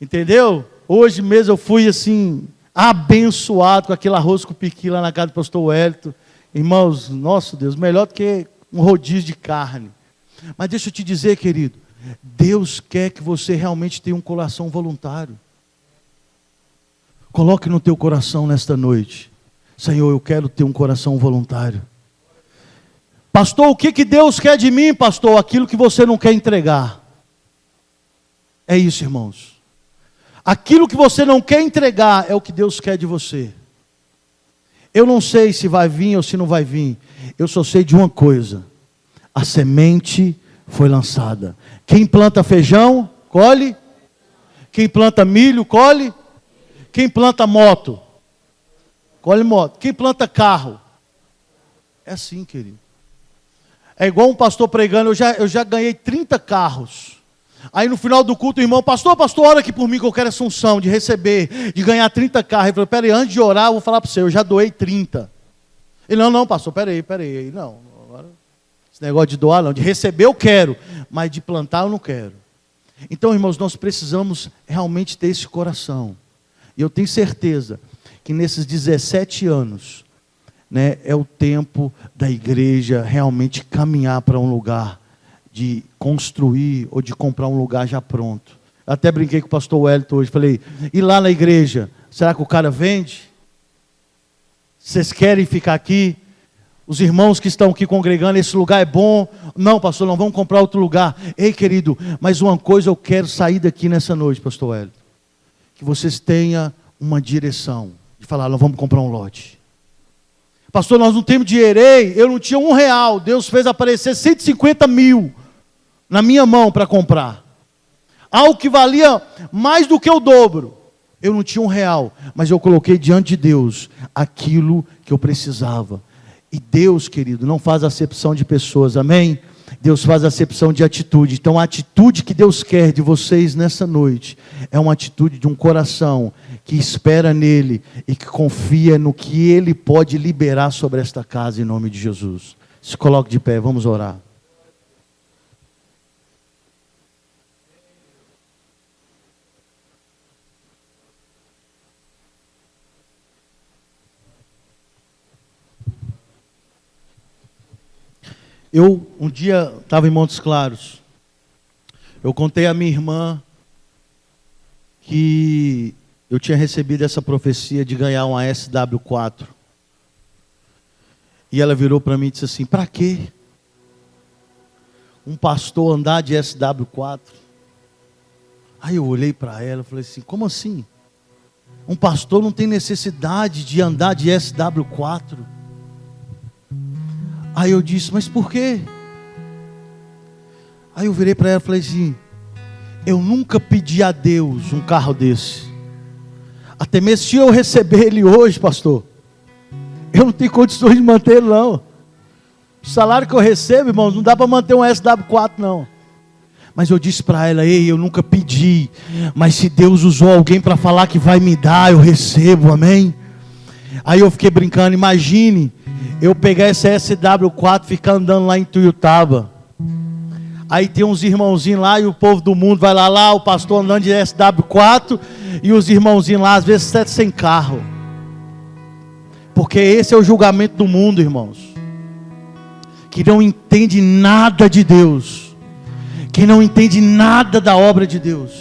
entendeu? Hoje mesmo eu fui assim, abençoado com aquele arroz com piqui lá na casa do pastor Wellington. Irmãos, nosso Deus, melhor do que um rodízio de carne. Mas deixa eu te dizer, querido, Deus quer que você realmente tenha um coração voluntário. Coloque no teu coração nesta noite: Senhor, eu quero ter um coração voluntário. Pastor, o que Deus quer de mim, pastor? Aquilo que você não quer entregar. É isso, irmãos. Aquilo que você não quer entregar é o que Deus quer de você. Eu não sei se vai vir ou se não vai vir. Eu só sei de uma coisa: a semente foi lançada. Quem planta feijão, colhe. Quem planta milho, colhe. Quem planta moto, colhe moto. Quem planta carro. É assim, querido. É igual um pastor pregando, eu já ganhei 30 carros. Aí no final do culto, o irmão, pastor, ora aqui por mim que eu quero essa unção de receber, de ganhar 30 carros. Ele falou, peraí, antes de orar, eu vou falar para você, eu já doei 30. Ele, não, pastor, peraí, não. Agora, esse negócio de doar não, de receber eu quero, mas de plantar eu não quero. Então, irmãos, nós precisamos realmente ter esse coração. E eu tenho certeza que nesses 17 anos, né, é o tempo da igreja realmente caminhar para um lugar de construir ou de comprar um lugar já pronto. Eu até brinquei com o pastor Wellington hoje, falei, e lá na igreja, será que o cara vende? Vocês querem ficar aqui? Os irmãos que estão aqui congregando, esse lugar é bom? Não, pastor, não, vamos comprar outro lugar. Ei, querido, mas uma coisa eu quero sair daqui nessa noite, pastor Wellington. Que vocês tenham uma direção, de falar, nós vamos comprar um lote. Pastor, nós não temos dinheiro, eu não tinha R$1, Deus fez aparecer 150 mil na minha mão para comprar. Algo que valia mais do que o dobro. Eu não tinha R$1, mas eu coloquei diante de Deus aquilo que eu precisava. E Deus, querido, não faz acepção de pessoas, amém? Deus faz acepção de atitude. Então a atitude que Deus quer de vocês nessa noite é uma atitude de um coração que espera nele e que confia no que ele pode liberar sobre esta casa em nome de Jesus. Se coloque de pé, vamos orar. Eu, um dia, estava em Montes Claros. Eu contei à minha irmã que eu tinha recebido essa profecia de ganhar uma SW4. E ela virou para mim e disse assim, para quê? Um pastor andar de SW4? Aí eu olhei para ela e falei assim, como assim? Um pastor não tem necessidade de andar de SW4? Aí eu disse, mas por quê? Aí eu virei para ela e falei assim, eu nunca pedi a Deus um carro desse. Até mesmo se eu receber ele hoje, pastor, eu não tenho condições de manter ele não. O salário que eu recebo, irmãos, não dá para manter um SW4 não. Mas eu disse para ela, ei, eu nunca pedi, mas se Deus usou alguém para falar que vai me dar, eu recebo, amém? Aí eu fiquei brincando, imagine eu pegar esse SW4 e ficar andando lá em Tuiutaba. Aí tem uns irmãozinhos lá e o povo do mundo vai lá, o pastor andando de SW4 e os irmãozinhos lá, às vezes até sem carro. Porque esse é o julgamento do mundo, irmãos. Que não entende nada de Deus. que não entende nada da obra de Deus,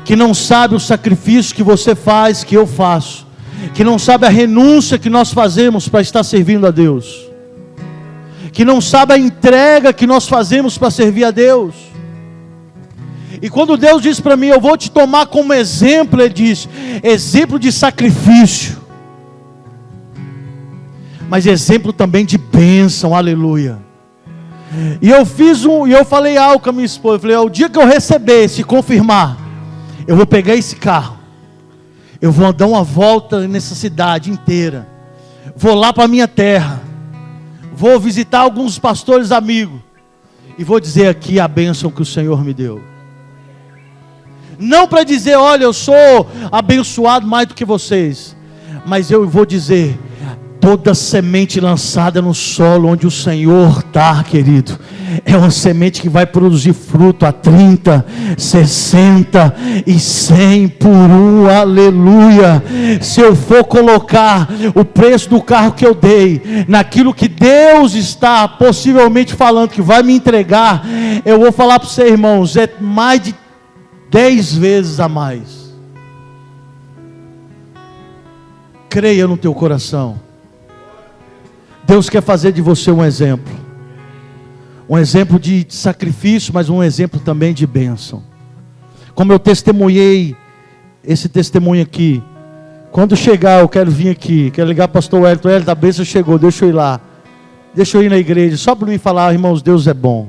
que não sabe o sacrifício que você faz, que eu faço, que não sabe a renúncia que nós fazemos para estar servindo a Deus, que não sabe a entrega que nós fazemos para servir a Deus. E quando Deus diz para mim, eu vou te tomar como exemplo, Ele diz, exemplo de sacrifício, mas exemplo também de bênção, aleluia. E eu falei algo com a minha esposa, eu falei, o dia que eu receber, se confirmar, eu vou pegar esse carro, eu vou dar uma volta nessa cidade inteira, vou lá para a minha terra, vou visitar alguns pastores amigos, e vou dizer aqui a bênção que o Senhor me deu. Não para dizer, olha, eu sou abençoado mais do que vocês, mas eu vou dizer, toda semente lançada no solo onde o Senhor está, querido, é uma semente que vai produzir fruto a 30, 60 e 100 por um, aleluia. Se eu for colocar o preço do carro que eu dei, naquilo que Deus está possivelmente falando que vai me entregar, eu vou falar para você, irmãos, é mais de 10 vezes a mais. Creia no teu coração. Deus quer fazer de você um exemplo de sacrifício, mas um exemplo também de bênção. Como eu testemunhei esse testemunho aqui, quando chegar eu quero vir aqui, quero ligar para o pastor Wellington, a bênção chegou, deixa eu ir lá, deixa eu ir na igreja, só para mim falar, irmãos, Deus é bom.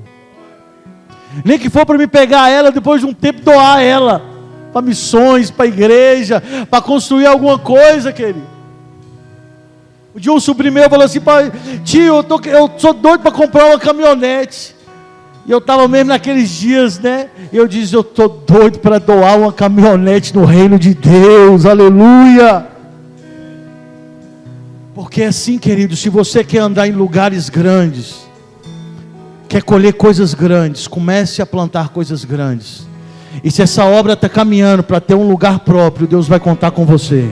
Nem que for para me pegar ela, depois de um tempo doar ela, para missões, para a igreja, para construir alguma coisa, querido. O dia um sobrinho meu falou assim, pai, tio, eu sou doido para comprar uma caminhonete. E eu estava mesmo naqueles dias, né? E eu disse, eu estou doido para doar uma caminhonete no reino de Deus, aleluia. Porque é assim, querido, se você quer andar em lugares grandes, quer colher coisas grandes, comece a plantar coisas grandes. E se essa obra está caminhando para ter um lugar próprio, Deus vai contar com você.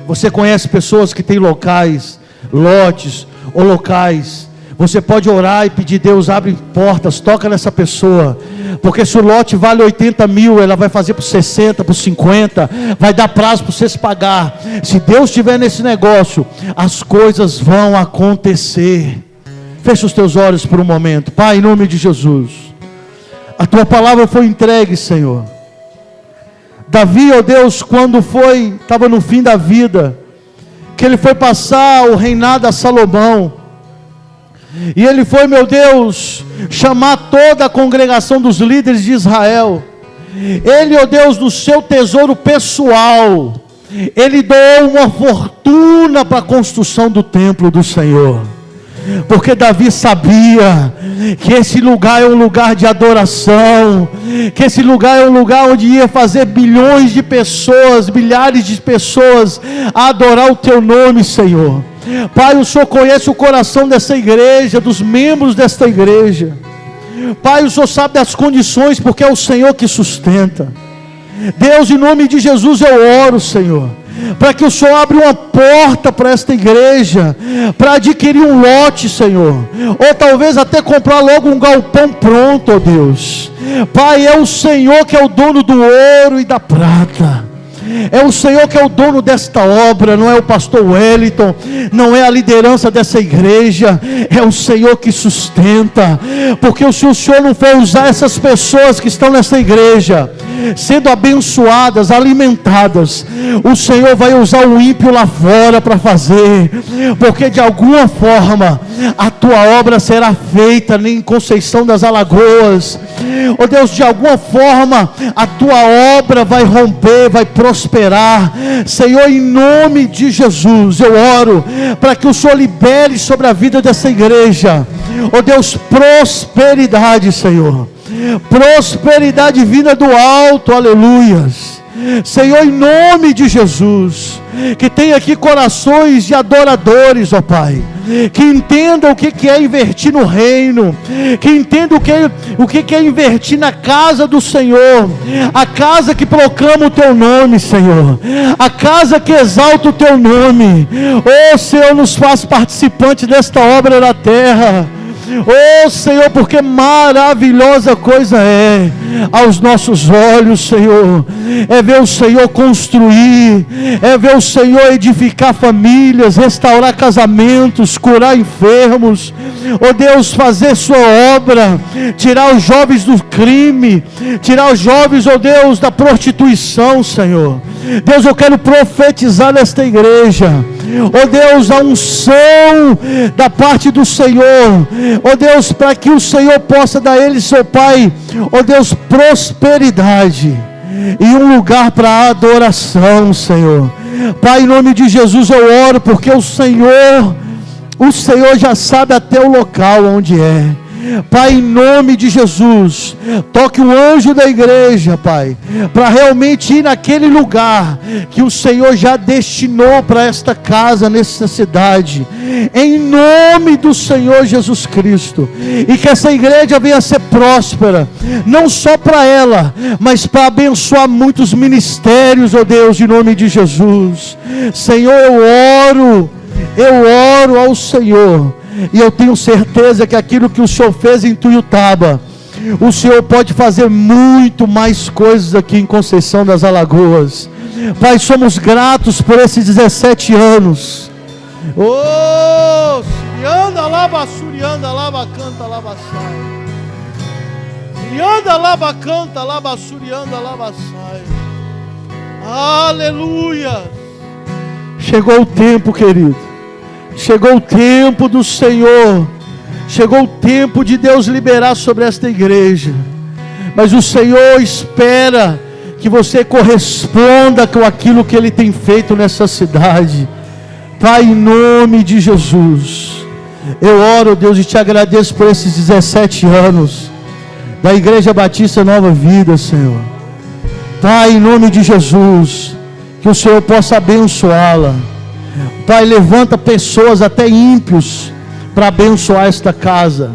Você conhece pessoas que têm locais, lotes ou locais. Você pode orar e pedir, Deus abre portas, toca nessa pessoa. Porque se o lote vale 80 mil, ela vai fazer por 60, por 50, vai dar prazo para você se pagar. Se Deus estiver nesse negócio, as coisas vão acontecer. Fecha os teus olhos por um momento. Pai, em nome de Jesus, a tua palavra foi entregue, Senhor. Davi, ó Deus, quando estava no fim da vida, que ele foi passar o reinado a Salomão, e ele foi, meu Deus, chamar toda a congregação dos líderes de Israel. Ele, ó Deus, do seu tesouro pessoal, ele doou uma fortuna para a construção do templo do Senhor. Porque Davi sabia que esse lugar é um lugar de adoração, que esse lugar é um lugar onde ia fazer bilhões de pessoas, milhares de pessoas a adorar o teu nome, Senhor. Pai, o Senhor conhece o coração dessa igreja, dos membros desta igreja. Pai, o Senhor sabe das condições, porque é o Senhor que sustenta. Deus, em nome de Jesus eu oro, Senhor, para que o Senhor abra uma porta para esta igreja, para adquirir um lote, Senhor, ou talvez até comprar logo um galpão pronto, ó Deus. Pai, é o Senhor que é o dono do ouro e da prata. É o Senhor que é o dono desta obra, não é o pastor Wellington, não é a liderança dessa igreja, é o Senhor que sustenta. Porque se o Senhor não for usar essas pessoas que estão nessa igreja, sendo abençoadas, alimentadas, o Senhor vai usar o ímpio lá fora para fazer, porque de alguma forma a tua obra será feita em Conceição das Alagoas. Oh Deus, de alguma forma a tua obra vai romper, vai prosperar. Senhor, em nome de Jesus eu oro para que o Senhor libere sobre a vida dessa igreja, oh Deus, prosperidade, Senhor, prosperidade vinda do alto, aleluias. Senhor, em nome de Jesus, que tenha aqui corações de adoradores, ó Pai, que entendam o que é investir no reino, que entendam o que é investir na casa do Senhor, a casa que proclama o Teu nome, Senhor, a casa que exalta o Teu nome. Ó Senhor, nos faz participantes desta obra na terra. Oh Senhor, porque maravilhosa coisa é aos nossos olhos, Senhor, é ver o Senhor construir, é ver o Senhor edificar famílias, restaurar casamentos, curar enfermos, oh Deus, fazer sua obra, tirar os jovens do crime, tirar os jovens, oh Deus, da prostituição, Senhor. Deus, eu quero profetizar nesta igreja, oh Deus, a unção da parte do Senhor, oh Deus, para que o Senhor possa dar a eles, seu Pai, oh Deus, prosperidade e um lugar para adoração, Senhor. Pai, em nome de Jesus eu oro, porque o Senhor já sabe até o local onde é. Pai, em nome de Jesus, toque o anjo da igreja, Pai, para realmente ir naquele lugar que o Senhor já destinou para esta casa, nessa cidade, em nome do Senhor Jesus Cristo, e que essa igreja venha a ser próspera, não só para ela, mas para abençoar muitos ministérios, ó Deus, em nome de Jesus. Senhor, eu oro ao Senhor, e eu tenho certeza que aquilo que o Senhor fez em Tuiutaba, o Senhor pode fazer muito mais coisas aqui em Conceição das Alagoas. Pai, somos gratos por esses 17 anos. Oh, Surianda lava, Surianda lava, canta lava sai. Surianda lava, canta lava, Surianda lava sai. Aleluia. Chegou o tempo, querido. Chegou o tempo do Senhor, chegou o tempo de Deus liberar sobre esta igreja, mas o Senhor espera que você corresponda com aquilo que Ele tem feito nessa cidade. Pai, em nome de Jesus, eu oro, Deus, e te agradeço por esses 17 anos da Igreja Batista Nova Vida, Senhor. Pai, em nome de Jesus, que o Senhor possa abençoá-la. Pai, levanta pessoas até ímpios para abençoar esta casa,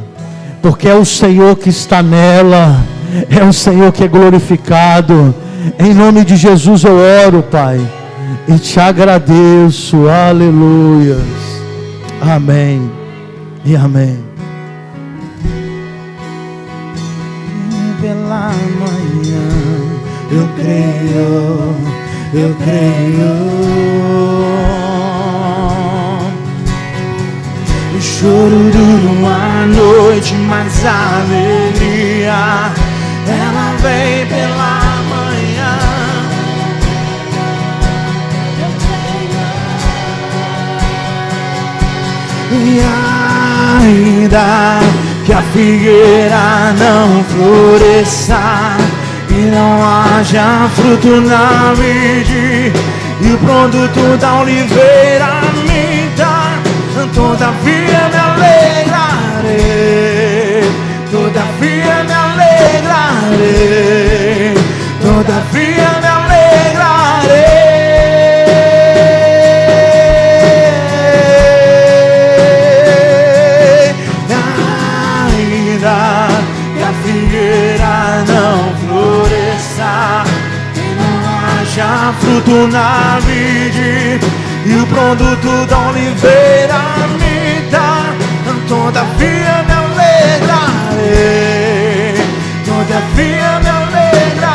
porque é o Senhor que está nela, é o Senhor que é glorificado. Em nome de Jesus eu oro, Pai, e te agradeço. Aleluias. Amém e amém. Pela manhã eu creio. O choro dura uma noite, mas a alegria ela vem pela manhã. E ainda que a figueira não floresça e não haja fruto na vide, e o produto da oliveira minta, todavia me alegrarei, todavia me alegrarei, todavia me alegrarei. Ainda que a figueira não floresça e não haja fruto na vide, e o produto da oliveira me dá, todavia me alegrarei, todavia me alegrarei.